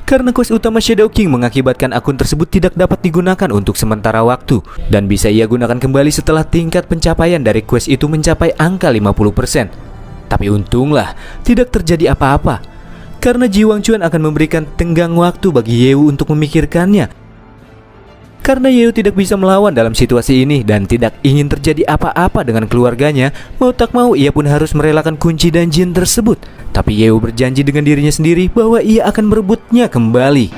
Karena quest utama Shadow King mengakibatkan akun tersebut tidak dapat digunakan untuk sementara waktu, dan bisa ia gunakan kembali setelah tingkat pencapaian dari quest itu mencapai angka 50%. Tapi untunglah tidak terjadi apa-apa, karena Ji Wangchuan akan memberikan tenggang waktu bagi Yeu untuk memikirkannya. Karena Yeu tidak bisa melawan dalam situasi ini dan tidak ingin terjadi apa-apa dengan keluarganya, mau tak mau ia pun harus merelakan kunci dungeon tersebut. Tapi Yeu berjanji dengan dirinya sendiri bahwa ia akan merebutnya kembali.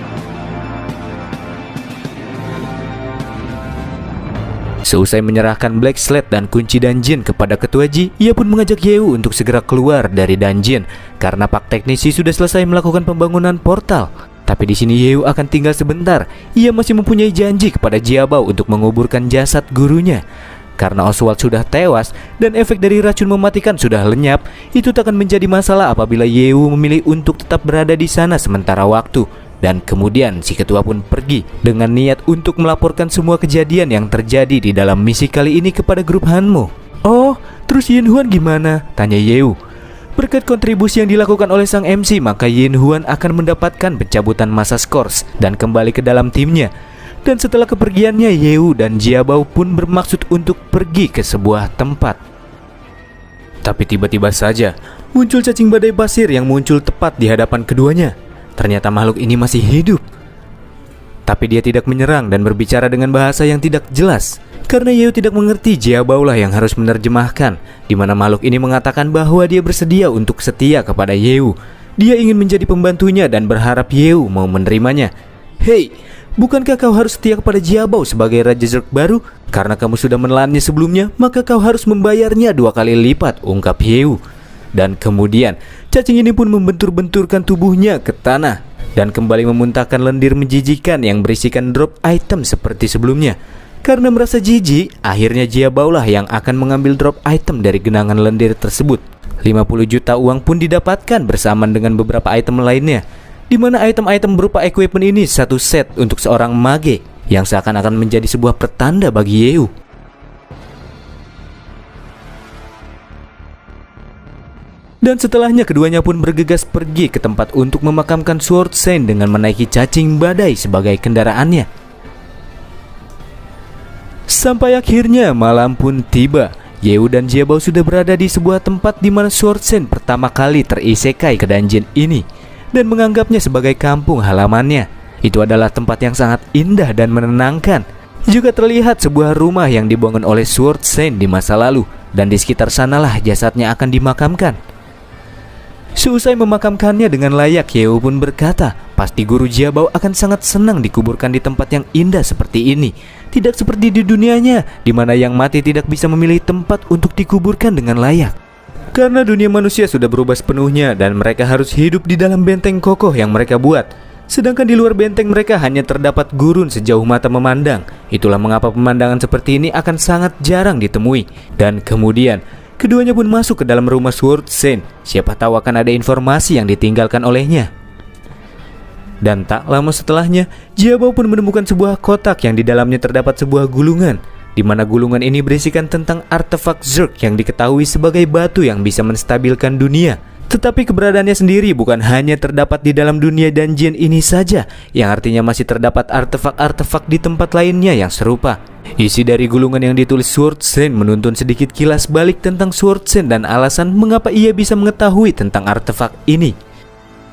Seusai menyerahkan Black Slate dan kunci dungeon kepada Ketua Ji, ia pun mengajak Yeu untuk segera keluar dari dungeon karena Pak Teknisi sudah selesai melakukan pembangunan portal. Tapi di sini Yeu akan tinggal sebentar. Ia masih mempunyai janji kepada Jiabao untuk menguburkan jasad gurunya. Karena Oswald sudah tewas dan efek dari racun mematikan sudah lenyap, itu tak akan menjadi masalah apabila Yeu memilih untuk tetap berada di sana sementara waktu. Dan kemudian si ketua pun pergi dengan niat untuk melaporkan semua kejadian yang terjadi di dalam misi kali ini kepada grup Hanmo. Oh, terus Yin Huan gimana? Tanya Yeu. Berkat kontribusi yang dilakukan oleh sang MC, maka Yin Huan akan mendapatkan pencabutan masa skors dan kembali ke dalam timnya. Dan setelah kepergiannya, Yeu dan Jiabao pun bermaksud untuk pergi ke sebuah tempat. Tapi tiba-tiba saja muncul cacing badai pasir yang muncul tepat di hadapan keduanya. Ternyata makhluk ini masih hidup. Tapi dia tidak menyerang dan berbicara dengan bahasa yang tidak jelas. Karena Yeo tidak mengerti, Jiabao lah yang harus menerjemahkan, di mana makhluk ini mengatakan bahwa dia bersedia untuk setia kepada Yeo. Dia ingin menjadi pembantunya dan berharap Yeo mau menerimanya. Hei, bukankah kau harus setia kepada Jiabao sebagai Raja Zerg baru? Karena kamu sudah menelannya sebelumnya, maka kau harus membayarnya 2 kali lipat, ungkap Yeo. Dan kemudian, cacing ini pun membentur-benturkan tubuhnya ke tanah dan kembali memuntahkan lendir menjijikan yang berisikan drop item seperti sebelumnya. Karena merasa jijik, akhirnya Jiabao lah yang akan mengambil drop item dari genangan lendir tersebut. 50 juta uang pun didapatkan bersamaan dengan beberapa item lainnya, di mana item-item berupa equipment ini satu set untuk seorang mage yang seakan-akan menjadi sebuah pertanda bagi Yeo. Dan setelahnya keduanya pun bergegas pergi ke tempat untuk memakamkan Sword Saint dengan menaiki cacing badai sebagai kendaraannya. Sampai akhirnya malam pun tiba. Yeo dan Jiabao sudah berada di sebuah tempat di mana Sword Saint pertama kali terisekai ke dungeon ini dan menganggapnya sebagai kampung halamannya. Itu adalah tempat yang sangat indah dan menenangkan. Juga terlihat sebuah rumah yang dibangun oleh Sword Saint di masa lalu, dan di sekitar sanalah jasadnya akan dimakamkan. Seusai memakamkannya dengan layak, Yeo pun berkata, pasti guru Jiabao akan sangat senang dikuburkan di tempat yang indah seperti ini. Tidak seperti di dunianya, di mana yang mati tidak bisa memilih tempat untuk dikuburkan dengan layak. Karena dunia manusia sudah berubah sepenuhnya dan mereka harus hidup di dalam benteng kokoh yang mereka buat. Sedangkan di luar benteng mereka hanya terdapat gurun sejauh mata memandang. Itulah mengapa pemandangan seperti ini akan sangat jarang ditemui. Dan kemudian keduanya pun masuk ke dalam rumah Sword Saint. Siapa tahu akan ada informasi yang ditinggalkan olehnya. Dan tak lama setelahnya, Jiabao pun menemukan sebuah kotak yang di dalamnya terdapat sebuah gulungan, di mana gulungan ini berisikan tentang artefak Zerg yang diketahui sebagai batu yang bisa menstabilkan dunia. Tetapi keberadaannya sendiri bukan hanya terdapat di dalam dunia dungeon ini saja, yang artinya masih terdapat artefak-artefak di tempat lainnya yang serupa. Isi dari gulungan yang ditulis Sword Saint menuntun sedikit kilas balik tentang Sword Saint dan alasan mengapa ia bisa mengetahui tentang artefak ini.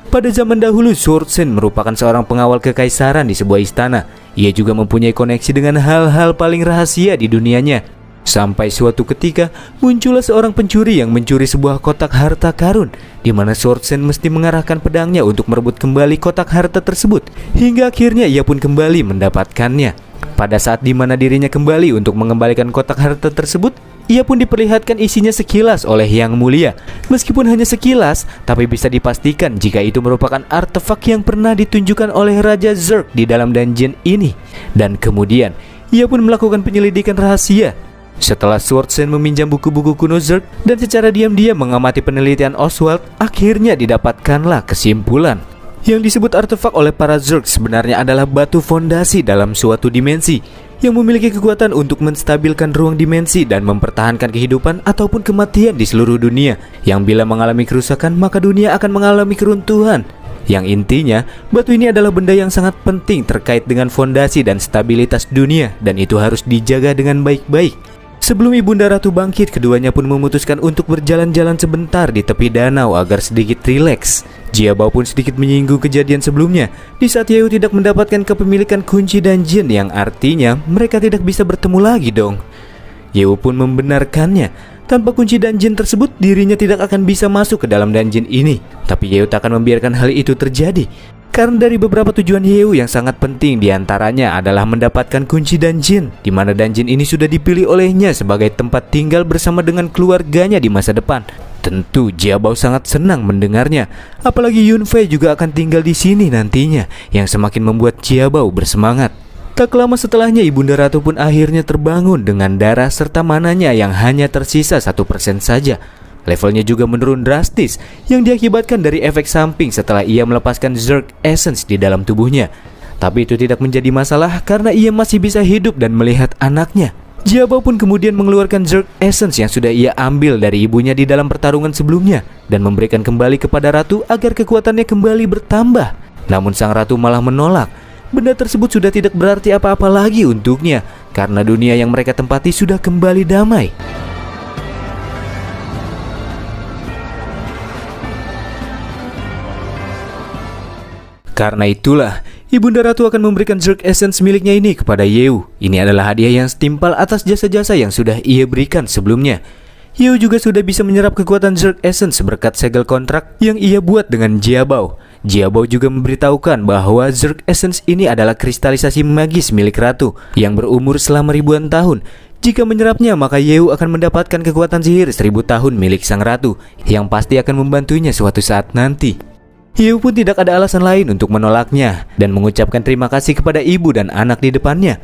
Pada zaman dahulu, Sword Saint merupakan seorang pengawal kekaisaran di sebuah istana. Ia juga mempunyai koneksi dengan hal-hal paling rahasia di dunianya. Sampai suatu ketika, muncullah seorang pencuri yang mencuri sebuah kotak harta karun, di mana Sword Saint mesti mengarahkan pedangnya untuk merebut kembali kotak harta tersebut. Hingga akhirnya ia pun kembali mendapatkannya. Pada saat di mana dirinya kembali untuk mengembalikan kotak harta tersebut, ia pun diperlihatkan isinya sekilas oleh Yang Mulia. Meskipun hanya sekilas, tapi bisa dipastikan jika itu merupakan artefak yang pernah ditunjukkan oleh Raja Zerg di dalam dungeon ini. Dan kemudian, ia pun melakukan penyelidikan rahasia. Setelah Sword Saint meminjam buku-buku kuno Zerg dan secara diam-diam mengamati penelitian Oswald, akhirnya didapatkanlah kesimpulan. Yang disebut artefak oleh para Zerg sebenarnya adalah batu fondasi dalam suatu dimensi yang memiliki kekuatan untuk menstabilkan ruang dimensi dan mempertahankan kehidupan ataupun kematian di seluruh dunia. Yang bila mengalami kerusakan, maka dunia akan mengalami keruntuhan. Yang intinya, batu ini adalah benda yang sangat penting terkait dengan fondasi dan stabilitas dunia, dan itu harus dijaga dengan baik-baik. Sebelum Ibunda Ratu bangkit, keduanya pun memutuskan untuk berjalan-jalan sebentar di tepi danau agar sedikit rileks. Jiabao pun sedikit menyinggung kejadian sebelumnya di saat Yeo tidak mendapatkan kepemilikan kunci dungeon, yang artinya mereka tidak bisa bertemu lagi dong. Yeo pun membenarkannya. Tanpa kunci dungeon tersebut, dirinya tidak akan bisa masuk ke dalam dungeon ini. Tapi Yeo tak akan membiarkan hal itu terjadi. Karena dari beberapa tujuan Yeo yang sangat penting diantaranya adalah mendapatkan kunci dungeon, di mana dungeon ini sudah dipilih olehnya sebagai tempat tinggal bersama dengan keluarganya di masa depan. Tentu Jiabao sangat senang mendengarnya, apalagi Yunfei juga akan tinggal di sini nantinya, yang semakin membuat Jiabao bersemangat. Tak lama setelahnya, Ibunda Ratu pun akhirnya terbangun dengan darah serta mananya yang hanya tersisa 1% saja. Levelnya juga menurun drastis yang diakibatkan dari efek samping setelah ia melepaskan Zerg Essence di dalam tubuhnya. Tapi itu tidak menjadi masalah karena ia masih bisa hidup dan melihat anaknya. Jiabao pun kemudian mengeluarkan Zerg Essence yang sudah ia ambil dari ibunya di dalam pertarungan sebelumnya dan memberikan kembali kepada Ratu agar kekuatannya kembali bertambah. Namun sang Ratu malah menolak. Benda tersebut sudah tidak berarti apa-apa lagi untuknya karena dunia yang mereka tempati sudah kembali damai. Karena itulah, Ibunda Ratu akan memberikan Zerg Essence miliknya ini kepada Yeu. Ini adalah hadiah yang setimpal atas jasa-jasa yang sudah ia berikan sebelumnya. Yeu juga sudah bisa menyerap kekuatan Zerg Essence berkat segel kontrak yang ia buat dengan Jiabao. Jiabao juga memberitahukan bahwa Zerg Essence ini adalah kristalisasi magis milik Ratu yang berumur selama ribuan tahun. Jika menyerapnya, maka Yeu akan mendapatkan kekuatan sihir 1000 tahun milik sang ratu yang pasti akan membantunya suatu saat nanti. Yeu pun tidak ada alasan lain untuk menolaknya dan mengucapkan terima kasih kepada ibu dan anak di depannya.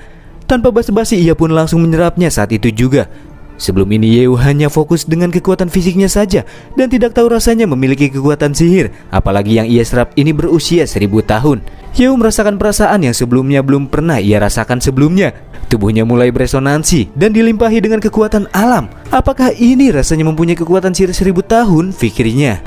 Tanpa basa-basi, ia pun langsung menyerapnya saat itu juga. Sebelum ini Yeu hanya fokus dengan kekuatan fisiknya saja dan tidak tahu rasanya memiliki kekuatan sihir, apalagi yang ia serap ini berusia 1000 tahun. Yeu merasakan perasaan yang sebelumnya belum pernah ia rasakan sebelumnya. Tubuhnya mulai beresonansi dan dilimpahi dengan kekuatan alam. Apakah ini rasanya mempunyai kekuatan sihir 1000 tahun, pikirnya.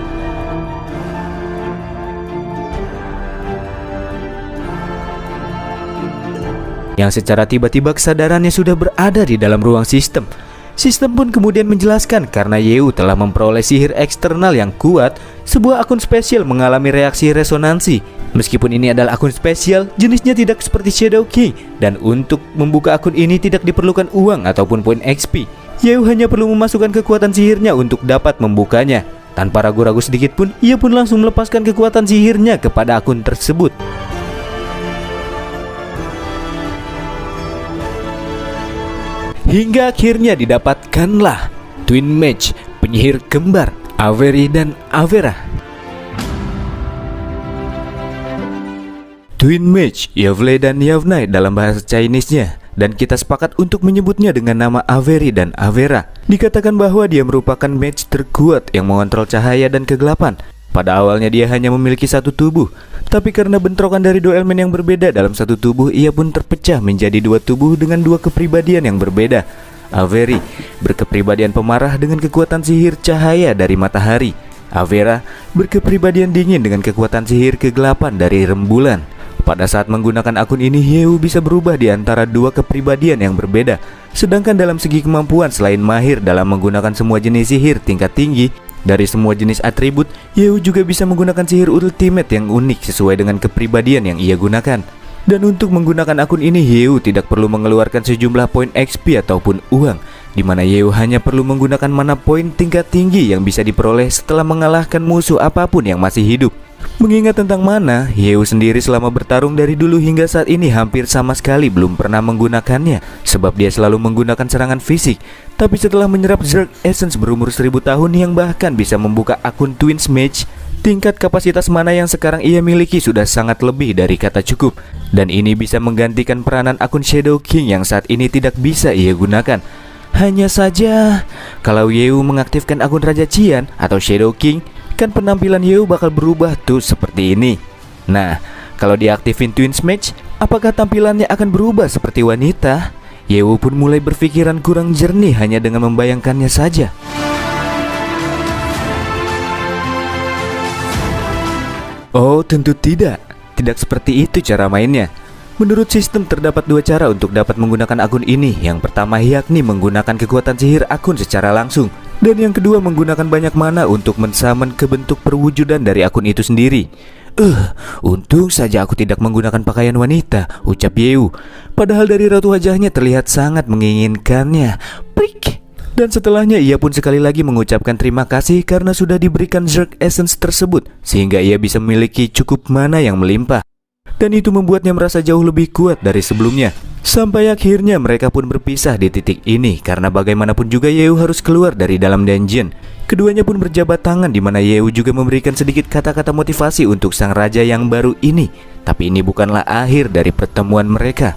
Yang secara tiba-tiba kesadarannya sudah berada di dalam ruang sistem. Sistem pun kemudian menjelaskan karena Yeu telah memperoleh sihir eksternal yang kuat, sebuah akun spesial mengalami reaksi resonansi. Meskipun ini adalah akun spesial, jenisnya tidak seperti Shadow King, dan untuk membuka akun ini tidak diperlukan uang ataupun poin XP. Yeu hanya perlu memasukkan kekuatan sihirnya untuk dapat membukanya. Tanpa ragu-ragu sedikit pun, ia pun langsung melepaskan kekuatan sihirnya kepada akun tersebut. Hingga akhirnya didapatkanlah Twin Mage, penyihir kembar, Avery dan Avera. Twin Mage, Yavle dan Yavnai dalam bahasa Chinese-nya, dan kita sepakat untuk menyebutnya dengan nama Avery dan Avera. Dikatakan bahwa dia merupakan mage terkuat yang mengontrol cahaya dan kegelapan. Pada awalnya dia hanya memiliki satu tubuh, tapi karena bentrokan dari dua elemen yang berbeda dalam satu tubuh, ia pun terpecah menjadi dua tubuh dengan dua kepribadian yang berbeda. Avery berkepribadian pemarah dengan kekuatan sihir cahaya dari matahari. Avera berkepribadian dingin dengan kekuatan sihir kegelapan dari rembulan. Pada saat menggunakan akun ini, Yeu bisa berubah di antara dua kepribadian yang berbeda. Sedangkan dalam segi kemampuan, selain mahir dalam menggunakan semua jenis sihir tingkat tinggi, dari semua jenis atribut, Yeu juga bisa menggunakan sihir ultimate yang unik sesuai dengan kepribadian yang ia gunakan. Dan untuk menggunakan akun ini, Yeu tidak perlu mengeluarkan sejumlah poin XP ataupun uang, di mana Yeu hanya perlu menggunakan mana poin tingkat tinggi yang bisa diperoleh setelah mengalahkan musuh apapun yang masih hidup. Mengingat tentang mana, Yeu sendiri selama bertarung dari dulu hingga saat ini hampir sama sekali belum pernah menggunakannya, sebab dia selalu menggunakan serangan fisik. Tapi setelah menyerap Zerg Essence berumur 1000 tahun yang bahkan bisa membuka akun Twin Mage, tingkat kapasitas mana yang sekarang ia miliki sudah sangat lebih dari kata cukup. Dan ini bisa menggantikan peranan akun Shadow King yang saat ini tidak bisa ia gunakan. Hanya saja, kalau Yeu mengaktifkan akun Raja Qian atau Shadow King, kan penampilan Yeu bakal berubah tuh seperti ini. Nah, kalau diaktifin Twin Mage, apakah tampilannya akan berubah seperti wanita? Yeu pun mulai berpikiran kurang jernih hanya dengan membayangkannya saja. Oh, tentu tidak. Tidak seperti itu cara mainnya. Menurut sistem terdapat dua cara untuk dapat menggunakan akun ini. Yang pertama yakni menggunakan kekuatan sihir akun secara langsung, dan yang kedua menggunakan banyak mana untuk mensamen ke bentuk perwujudan dari akun itu sendiri. Untung saja aku tidak menggunakan pakaian wanita, ucap Yeu. Padahal dari raut wajahnya terlihat sangat menginginkannya. Prik. Dan setelahnya ia pun sekali lagi mengucapkan terima kasih karena sudah diberikan Zerg Essence tersebut, sehingga ia bisa memiliki cukup mana yang melimpah. Dan itu membuatnya merasa jauh lebih kuat dari sebelumnya. Sampai akhirnya mereka pun berpisah di titik ini, karena bagaimanapun juga Yeu harus keluar dari dalam dungeon. Keduanya pun berjabat tangan, di mana Yeu juga memberikan sedikit kata-kata motivasi untuk sang raja yang baru ini. Tapi ini bukanlah akhir dari pertemuan mereka.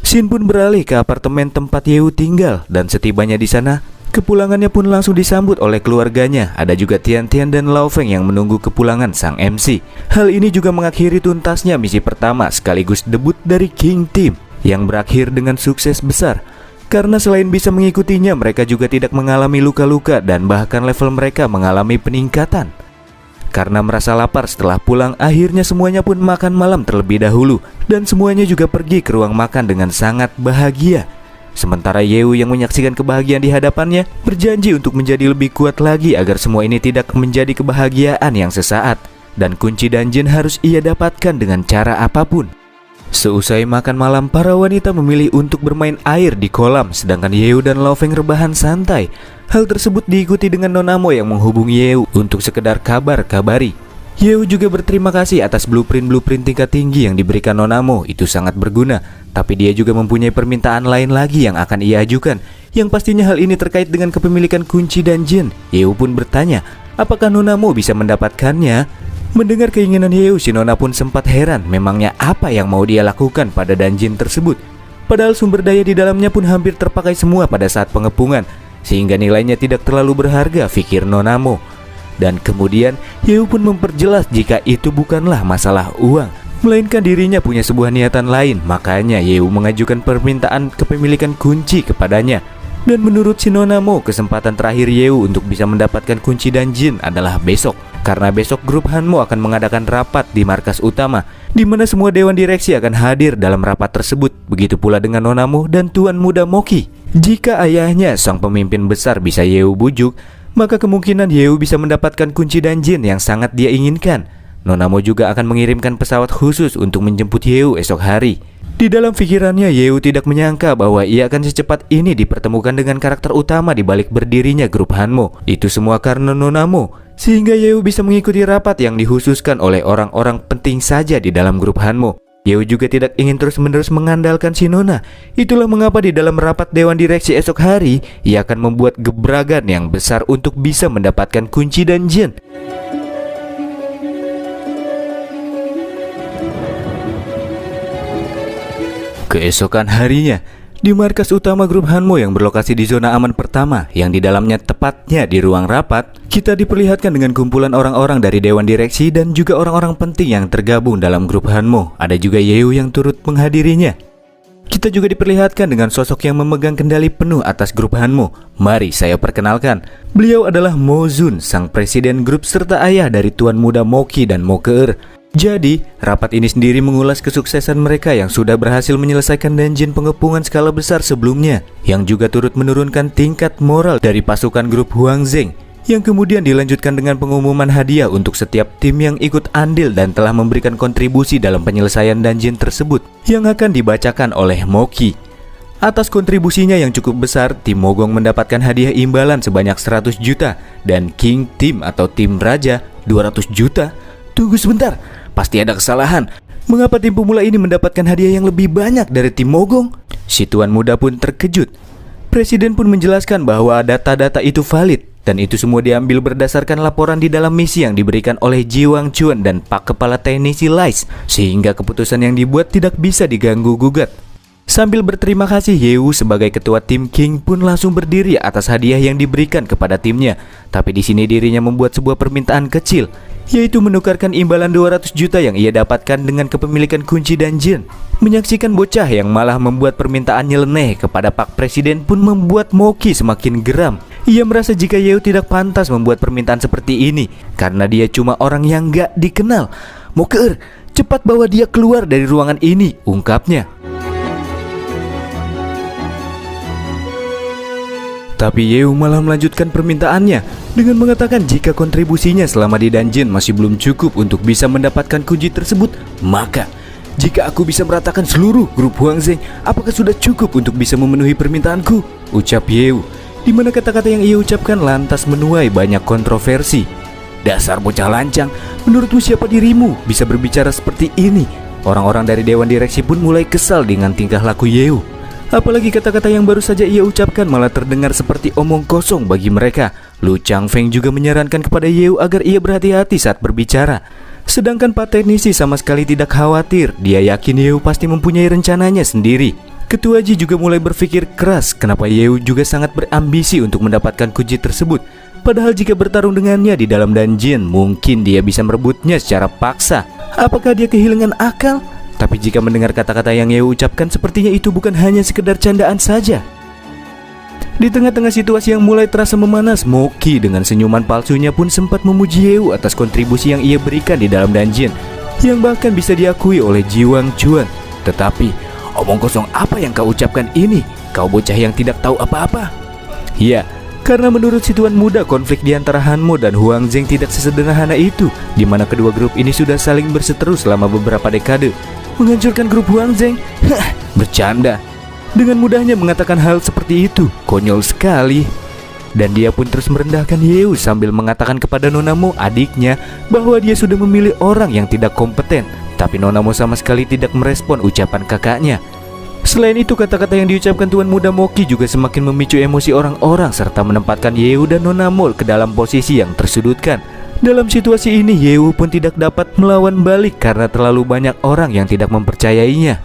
Shin pun beralih ke apartemen tempat Yeu tinggal, dan setibanya di sana, kepulangannya pun langsung disambut oleh keluarganya. Ada juga Tian Tian dan Lao Feng yang menunggu kepulangan sang MC. Hal ini juga mengakhiri tuntasnya misi pertama sekaligus debut dari King Team yang berakhir dengan sukses besar. Karena selain bisa mengikutinya, mereka juga tidak mengalami luka-luka dan bahkan level mereka mengalami peningkatan. Karena merasa lapar setelah pulang, akhirnya semuanya pun makan malam terlebih dahulu, dan semuanya juga pergi ke ruang makan dengan sangat bahagia. Sementara Yeu yang menyaksikan kebahagiaan di hadapannya berjanji untuk menjadi lebih kuat lagi agar semua ini tidak menjadi kebahagiaan yang sesaat. Dan kunci dungeon harus ia dapatkan dengan cara apapun. Seusai makan malam, para wanita memilih untuk bermain air di kolam, sedangkan Yeu dan Loveng rebahan santai. Hal tersebut diikuti dengan Nonamo yang menghubungi Yeu untuk sekedar kabar-kabari. Yeu juga berterima kasih atas blueprint tingkat tinggi yang diberikan Nonamo, itu sangat berguna. Tapi dia juga mempunyai permintaan lain lagi yang akan ia ajukan, yang pastinya hal ini terkait dengan kepemilikan kunci dungeon. Yeu pun bertanya, apakah Nonamo bisa mendapatkannya? Mendengar keinginan Yeu, si Nona pun sempat heran, memangnya apa yang mau dia lakukan pada dungeon tersebut. Padahal sumber daya di dalamnya pun hampir terpakai semua pada saat pengepungan, sehingga nilainya tidak terlalu berharga, pikir Nonamo. Dan kemudian Yeu pun memperjelas jika itu bukanlah masalah uang, melainkan dirinya punya sebuah niatan lain. Makanya Yeu mengajukan permintaan kepemilikan kunci kepadanya. Dan menurut si Nonamo, kesempatan terakhir Yeu untuk bisa mendapatkan kunci dungeon adalah besok. Karena besok grup Hanmo akan mengadakan rapat di markas utama, di mana semua dewan direksi akan hadir dalam rapat tersebut. Begitu pula dengan Nonamo dan Tuan Muda Moki. Jika ayahnya, sang pemimpin besar, bisa Yeu bujuk, maka kemungkinan Yeu bisa mendapatkan kunci dungeon yang sangat dia inginkan. Nonamo juga akan mengirimkan pesawat khusus untuk menjemput Yeu esok hari. Di dalam pikirannya, Yeu tidak menyangka bahwa ia akan secepat ini dipertemukan dengan karakter utama di balik berdirinya grup Hanmo. Itu semua karena Nonamo, sehingga Yeu bisa mengikuti rapat yang dikhususkan oleh orang-orang penting saja di dalam grup Hanmo. Yeu juga tidak ingin terus-menerus mengandalkan si Nona. Itulah mengapa di dalam rapat dewan direksi esok hari, ia akan membuat gebrakan yang besar untuk bisa mendapatkan kunci dungeon. Keesokan harinya, di markas utama grup Hanmo yang berlokasi di zona aman pertama, yang di dalamnya tepatnya di ruang rapat, kita diperlihatkan dengan kumpulan orang-orang dari dewan direksi dan juga orang-orang penting yang tergabung dalam grup Hanmo. Ada juga Yeu yang turut menghadirinya. Kita juga diperlihatkan dengan sosok yang memegang kendali penuh atas grup Hanmo. Mari saya perkenalkan, beliau adalah Mozun, sang presiden grup serta ayah dari Tuan Muda Moki dan Mokeer. Jadi, rapat ini sendiri mengulas kesuksesan mereka yang sudah berhasil menyelesaikan dungeon pengepungan skala besar sebelumnya, yang juga turut menurunkan tingkat moral dari pasukan grup Huangzheng, yang kemudian dilanjutkan dengan pengumuman hadiah untuk setiap tim yang ikut andil dan telah memberikan kontribusi dalam penyelesaian dungeon tersebut, yang akan dibacakan oleh Moki. Atas kontribusinya yang cukup besar, tim Mogong mendapatkan hadiah imbalan sebanyak 100 juta dan King Team atau tim Raja 200 juta. Tunggu sebentar, pasti ada kesalahan. Mengapa tim pemula ini mendapatkan hadiah yang lebih banyak dari tim Mogong? Si Tuan Muda pun terkejut. Presiden pun menjelaskan bahwa data-data itu valid dan itu semua diambil berdasarkan laporan di dalam misi yang diberikan oleh Ji Wang Chuan dan Pak Kepala Teknisi Lais, sehingga keputusan yang dibuat tidak bisa diganggu-gugat. Sambil berterima kasih, Yeu sebagai ketua tim King pun langsung berdiri atas hadiah yang diberikan kepada timnya. Tapi di sini dirinya membuat sebuah permintaan kecil, yaitu menukarkan imbalan 200 juta yang ia dapatkan dengan kepemilikan kunci dungeon. Menyaksikan bocah yang malah membuat permintaan nyeleneh kepada Pak Presiden pun membuat Moki semakin geram. Ia merasa jika Yeu tidak pantas membuat permintaan seperti ini karena dia cuma orang yang gak dikenal. Mokeer, cepat bawa dia keluar dari ruangan ini, ungkapnya. Tapi Yeu malah melanjutkan permintaannya dengan mengatakan jika kontribusinya selama di dungeon masih belum cukup untuk bisa mendapatkan kunci tersebut, maka jika aku bisa meratakan seluruh grup Huangzheng, apakah sudah cukup untuk bisa memenuhi permintaanku? Ucap Yeu, di mana kata-kata yang ia ucapkan lantas menuai banyak kontroversi. Dasar bocah lancang, menurutmu siapa dirimu bisa berbicara seperti ini? Orang-orang dari dewan direksi pun mulai kesal dengan tingkah laku Yeu. Apalagi kata-kata yang baru saja ia ucapkan malah terdengar seperti omong kosong bagi mereka. Lu Changfeng juga menyarankan kepada Yeu agar ia berhati-hati saat berbicara. Sedangkan Pak Teknisi sama sekali tidak khawatir. Dia yakin Yeu pasti mempunyai rencananya sendiri. Ketua Ji juga mulai berpikir keras kenapa Yeu juga sangat berambisi untuk mendapatkan kunci tersebut. Padahal jika bertarung dengannya di dalam dungeon, mungkin dia bisa merebutnya secara paksa. Apakah dia kehilangan akal? Tapi jika mendengar kata-kata yang Yeu ucapkan, sepertinya itu bukan hanya sekedar candaan saja. Di tengah-tengah situasi yang mulai terasa memanas, Moki dengan senyuman palsunya pun sempat memuji Yeu atas kontribusi yang ia berikan di dalam dungeon, yang bahkan bisa diakui oleh Ji Wang Chuan. Tetapi, omong kosong apa yang kau ucapkan ini? kau bocah yang tidak tahu apa-apa. Ya, karena menurut si tuan muda, konflik di antara Hanmo dan Huang Zheng tidak sesederhana itu, di mana kedua grup ini sudah saling berseteru selama beberapa dekade. Menghancurkan grup Huang Zheng? Hah, bercanda. Dengan mudahnya mengatakan hal seperti itu, konyol sekali. Dan dia pun terus merendahkan Yeu sambil mengatakan kepada Nona Mo, adiknya, bahwa dia sudah memilih orang yang tidak kompeten. Tapi Nona Mo sama sekali tidak merespon ucapan kakaknya. Selain itu, kata-kata yang diucapkan Tuan Muda Moki juga semakin memicu emosi orang-orang serta menempatkan Yeu dan Nona Mo ke dalam posisi yang tersudutkan. Dalam situasi ini, Yeu pun tidak dapat melawan balik karena terlalu banyak orang yang tidak mempercayainya.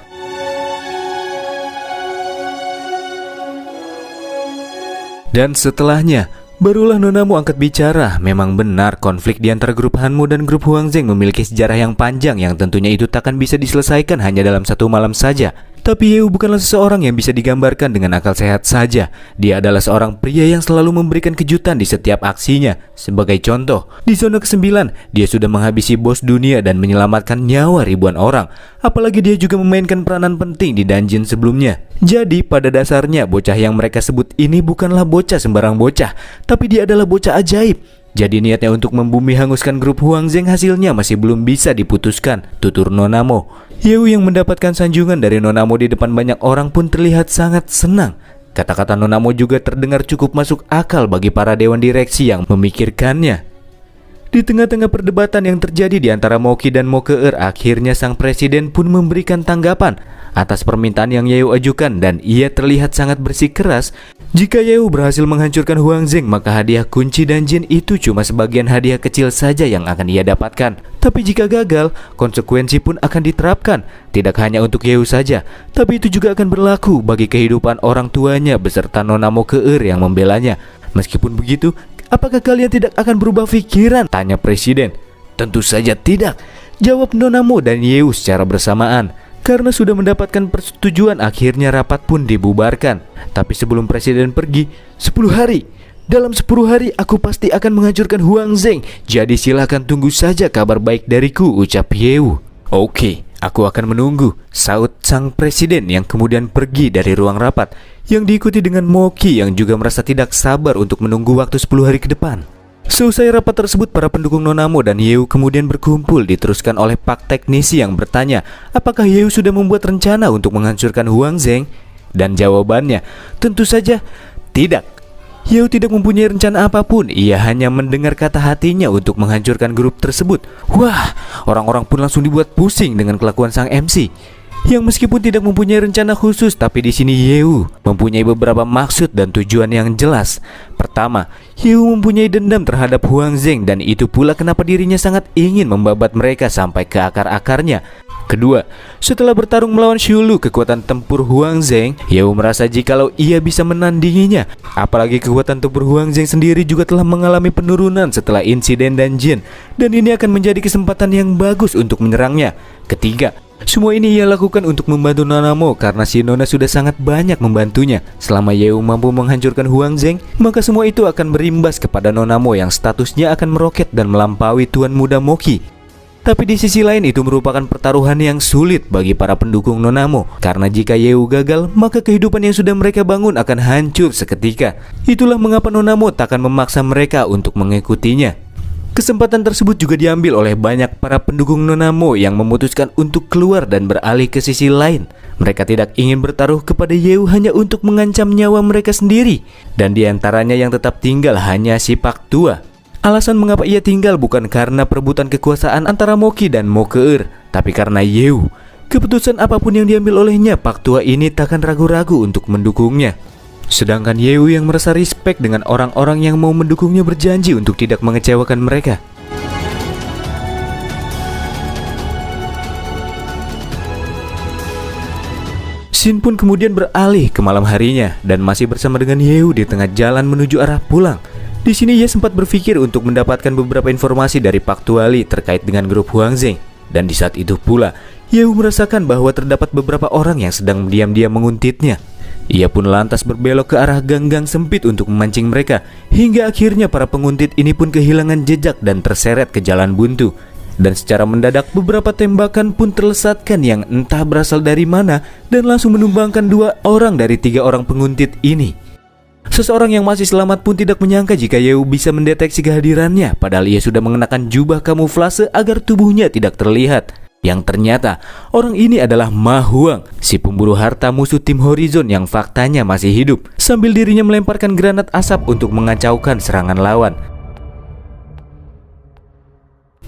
Dan setelahnya, barulah Nona Mo angkat bicara. Memang benar konflik di antara grup Hanmo dan grup Huang Zheng memiliki sejarah yang panjang yang tentunya itu takkan bisa diselesaikan hanya dalam satu malam saja. Tapi Yeu bukanlah seseorang yang bisa digambarkan dengan akal sehat saja. Dia adalah seorang pria yang selalu memberikan kejutan di setiap aksinya. Sebagai contoh, di zona ke-9, dia sudah menghabisi bos dunia dan menyelamatkan nyawa ribuan orang. Apalagi dia juga memainkan peranan penting di dungeon sebelumnya. Jadi pada dasarnya bocah yang mereka sebut ini bukanlah bocah sembarang bocah, tapi dia adalah bocah ajaib. Jadi niatnya untuk membumi hanguskan grup Huang Zheng hasilnya masih belum bisa diputuskan, tutur Nona Mo. Yeu yang mendapatkan sanjungan dari Nona Mo di depan banyak orang pun terlihat sangat senang. Kata-kata Nona Mo juga terdengar cukup masuk akal bagi para dewan direksi yang memikirkannya. Di tengah-tengah perdebatan yang terjadi di antara Moki dan Mokeer, akhirnya sang presiden pun memberikan tanggapan atas permintaan yang Yeu ajukan dan ia terlihat sangat bersikeras. Jika Yeu berhasil menghancurkan Huang Zheng, maka hadiah kunci dungeon itu cuma sebagian hadiah kecil saja yang akan ia dapatkan. Tapi jika gagal, konsekuensi pun akan diterapkan. Tidak hanya untuk Yeu saja, tapi itu juga akan berlaku bagi kehidupan orang tuanya beserta Nona Mokeer yang membelanya. Meskipun begitu, apakah kalian tidak akan berubah pikiran? Tanya presiden. Tentu saja tidak, jawab Nona Mo dan Yeu secara bersamaan. Karena sudah mendapatkan persetujuan, akhirnya rapat pun dibubarkan. Tapi sebelum presiden pergi, 10 hari. Dalam 10 hari aku pasti akan menghancurkan Huang Zheng. Jadi silakan tunggu saja kabar baik dariku, ucap Yeu. Oke, aku akan menunggu, saut sang presiden yang kemudian pergi dari ruang rapat, yang diikuti dengan Moki yang juga merasa tidak sabar untuk menunggu waktu 10 hari ke depan. Seusai rapat tersebut, para pendukung Nona Mo dan Yeu kemudian berkumpul, diteruskan oleh Pak Teknisi yang bertanya apakah Yeu sudah membuat rencana untuk menghancurkan Huang Zheng. Dan jawabannya, tentu saja tidak. Yeu tidak mempunyai rencana apapun, ia hanya mendengar kata hatinya untuk menghancurkan grup tersebut. Wah, orang-orang pun langsung dibuat pusing dengan kelakuan sang MC. Yang meskipun tidak mempunyai rencana khusus, tapi di sini Yeu mempunyai beberapa maksud dan tujuan yang jelas. Pertama, Yeu mempunyai dendam terhadap Huang Zheng dan itu pula kenapa dirinya sangat ingin membabat mereka sampai ke akar-akarnya. Kedua, setelah bertarung melawan Shulu, kekuatan tempur Huang Zheng, Yeu merasa jikalau ia bisa menandinginya. Apalagi kekuatan tempur Huang Zheng sendiri juga telah mengalami penurunan setelah insiden dungeon, dan ini akan menjadi kesempatan yang bagus untuk menyerangnya. Ketiga, semua ini ia lakukan untuk membantu Nona Mo karena si Nona sudah sangat banyak membantunya. Selama Yeu mampu menghancurkan Huang Zheng, maka semua itu akan berimbas kepada Nona Mo yang statusnya akan meroket dan melampaui Tuan Muda Moki. Tapi di sisi lain itu merupakan pertaruhan yang sulit bagi para pendukung Nona Mo, karena jika Yeu gagal, maka kehidupan yang sudah mereka bangun akan hancur seketika. Itulah mengapa Nona Mo takkan memaksa mereka untuk mengikutinya. Kesempatan tersebut juga diambil oleh banyak para pendukung Nona Mo yang memutuskan untuk keluar dan beralih ke sisi lain. Mereka tidak ingin bertaruh kepada Yeu hanya untuk mengancam nyawa mereka sendiri. Dan diantaranya yang tetap tinggal hanya si Pak Tua. Alasan mengapa ia tinggal bukan karena perebutan kekuasaan antara Moki dan Mokeer, tapi karena Yeu. Keputusan apapun yang diambil olehnya, Pak Tua ini takkan ragu-ragu untuk mendukungnya. Sedangkan Yeu yang merasa respect dengan orang-orang yang mau mendukungnya berjanji untuk tidak mengecewakan mereka. Shin pun kemudian beralih ke malam harinya dan masih bersama dengan Yeu di tengah jalan menuju arah pulang. Di sini ia sempat berpikir untuk mendapatkan beberapa informasi dari Pak Tuali terkait dengan grup Huang Zheng. Dan di saat itu pula, Yeu merasakan bahwa terdapat beberapa orang yang sedang diam-diam menguntitnya. Ia pun lantas berbelok ke arah gang-gang sempit untuk memancing mereka, hingga akhirnya para penguntit ini pun kehilangan jejak dan terseret ke jalan buntu. Dan secara mendadak beberapa tembakan pun terlesatkan yang entah berasal dari mana dan langsung menumbangkan 2 orang dari 3 orang penguntit ini. Seseorang yang masih selamat pun tidak menyangka jika Yehu bisa mendeteksi kehadirannya, padahal ia sudah mengenakan jubah kamuflase agar tubuhnya tidak terlihat. Yang ternyata orang ini adalah Ma Huang, si pemburu harta musuh tim Horizon yang faktanya masih hidup, sambil dirinya melemparkan granat asap untuk mengacaukan serangan lawan.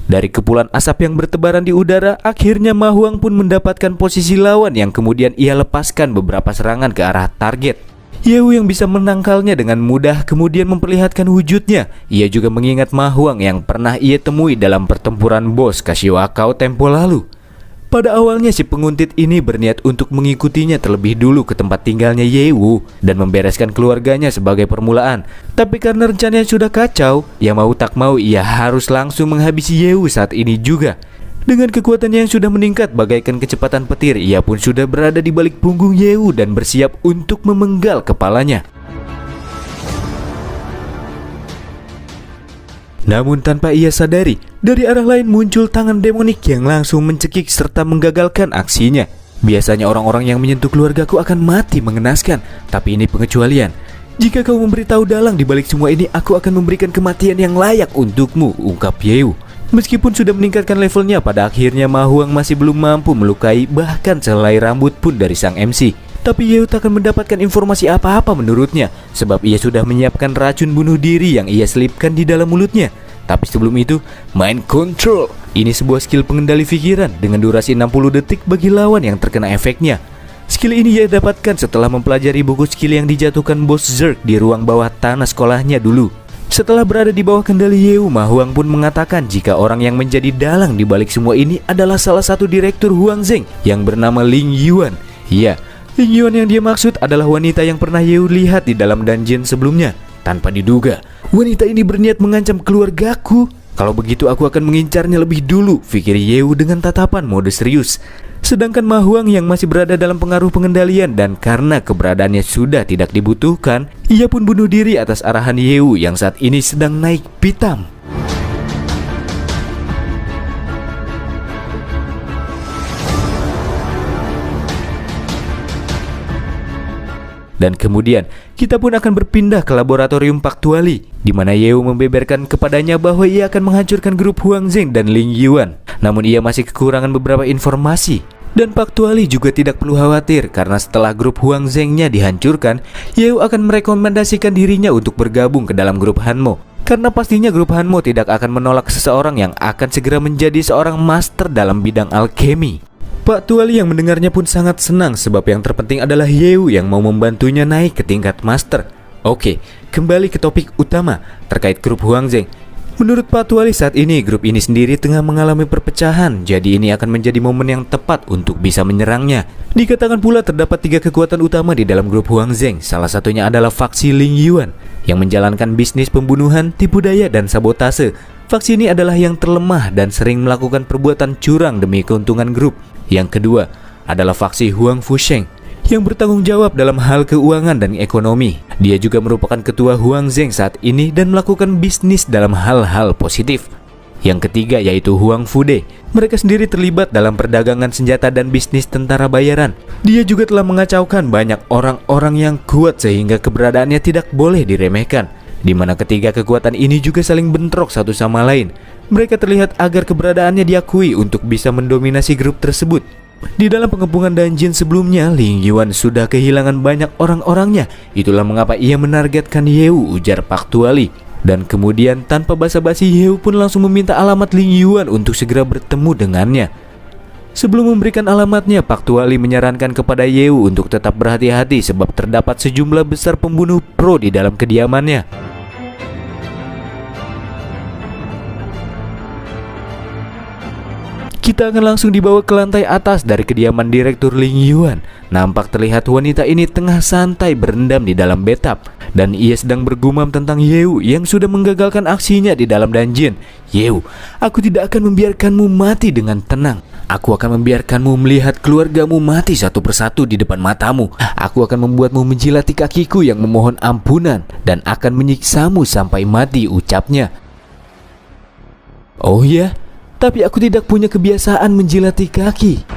Dari kepulan asap yang bertebaran di udara, akhirnya Ma Huang pun mendapatkan posisi lawan yang kemudian ia lepaskan beberapa serangan ke arah target. Yehu yang bisa menangkalnya dengan mudah kemudian memperlihatkan wujudnya. Ia juga mengingat Ma Huang yang pernah ia temui dalam pertempuran bos Kashiwakao tempo lalu. Pada awalnya si penguntit ini berniat untuk mengikutinya terlebih dulu ke tempat tinggalnya Yehu dan membereskan keluarganya sebagai permulaan. Tapi karena rencananya sudah kacau, ya mau tak mau ia harus langsung menghabisi Yehu saat ini juga. Dengan kekuatannya yang sudah meningkat bagaikan kecepatan petir, ia pun sudah berada di balik punggung Yehu dan bersiap untuk memenggal kepalanya. Namun tanpa ia sadari, dari arah lain muncul tangan demonik yang langsung mencekik serta menggagalkan aksinya. Biasanya orang-orang yang menyentuh keluargaku akan mati mengenaskan, tapi ini pengecualian. Jika kau memberitahu dalang di balik semua ini, aku akan memberikan kematian yang layak untukmu, ungkap Yehu. Meskipun sudah meningkatkan levelnya, pada akhirnya Ma Huang masih belum mampu melukai bahkan sehelai rambut pun dari sang MC. Tapi Yehu tak akan mendapatkan informasi apa-apa menurutnya, sebab ia sudah menyiapkan racun bunuh diri yang ia selipkan di dalam mulutnya. Tapi sebelum itu, Mind Control. Ini sebuah skill pengendali pikiran dengan durasi 60 detik bagi lawan yang terkena efeknya. Skill ini ia dapatkan setelah mempelajari buku skill yang dijatuhkan bos Zerg di ruang bawah tanah sekolahnya dulu. Setelah berada di bawah kendali Yehu, Ma Huang pun mengatakan jika orang yang menjadi dalang di balik semua ini adalah salah satu direktur Huang Zheng yang bernama Ling Yuan. Iya, Ling Yuan yang dia maksud adalah wanita yang pernah Yehu lihat di dalam dungeon sebelumnya. Tanpa diduga, wanita ini berniat mengancam keluargaku. Kalau begitu aku akan mengincarnya lebih dulu, pikir Yehu dengan tatapan mode serius. Sedangkan Ma Huang yang masih berada dalam pengaruh pengendalian dan karena keberadaannya sudah tidak dibutuhkan, ia pun bunuh diri atas arahan Yehu yang saat ini sedang naik pitam. Dan kemudian kita pun akan berpindah ke laboratorium Paktuali, di mana Yehu membeberkan kepadanya bahwa ia akan menghancurkan grup Huang Zheng dan Ling Yuan. Namun ia masih kekurangan beberapa informasi. Dan Paktuali juga tidak perlu khawatir karena setelah grup Huang Zheng-nya dihancurkan, Yehu akan merekomendasikan dirinya untuk bergabung ke dalam grup Hanmo. Karena pastinya grup Hanmo tidak akan menolak seseorang yang akan segera menjadi seorang master dalam bidang alkemi. Pak Tuali yang mendengarnya pun sangat senang sebab yang terpenting adalah Yehu yang mau membantunya naik ke tingkat master. Oke, kembali ke topik utama terkait grup Huang Zheng. Menurut Pak Tuali saat ini grup ini sendiri tengah mengalami perpecahan, jadi ini akan menjadi momen yang tepat untuk bisa menyerangnya. Dikatakan pula terdapat 3 kekuatan utama di dalam grup Huang Zheng. Salah satunya adalah faksi Ling Yuan yang menjalankan bisnis pembunuhan, tipu daya, dan sabotase. Faksi ini adalah yang terlemah dan sering melakukan perbuatan curang demi keuntungan grup. Yang kedua adalah faksi Huang Fusheng yang bertanggung jawab dalam hal keuangan dan ekonomi. Dia juga merupakan ketua Huang Zheng saat ini dan melakukan bisnis dalam hal-hal positif. Yang ketiga yaitu Huang Fude. Mereka sendiri terlibat dalam perdagangan senjata dan bisnis tentara bayaran. Dia juga telah mengacaukan banyak orang-orang yang kuat sehingga keberadaannya tidak boleh diremehkan, di mana ketiga kekuatan ini juga saling bentrok satu sama lain. Mereka terlihat agar keberadaannya diakui untuk bisa mendominasi grup tersebut. Di dalam pengepungan dungeon sebelumnya, Ling Yuan sudah kehilangan banyak orang-orangnya. Itulah mengapa ia menargetkan Yehu, ujar Pak Tuali. Dan kemudian tanpa basa-basi Yehu pun langsung meminta alamat Ling Yuan untuk segera bertemu dengannya. Sebelum memberikan alamatnya, Pak Tuali menyarankan kepada Yehu untuk tetap berhati-hati sebab terdapat sejumlah besar pembunuh pro di dalam kediamannya. Kita akan langsung dibawa ke lantai atas dari kediaman Direktur Ling Yuan. Nampak terlihat wanita ini tengah santai berendam di dalam bathtub, dan ia sedang bergumam tentang Yehu yang sudah menggagalkan aksinya di dalam dungeon. Yehu, aku tidak akan membiarkanmu mati dengan tenang. Aku akan membiarkanmu melihat keluargamu mati satu persatu di depan matamu. Aku akan membuatmu menjilati kakiku yang memohon ampunan dan akan menyiksamu sampai mati, ucapnya. Oh ya? tapi aku tidak punya kebiasaan menjilati kaki.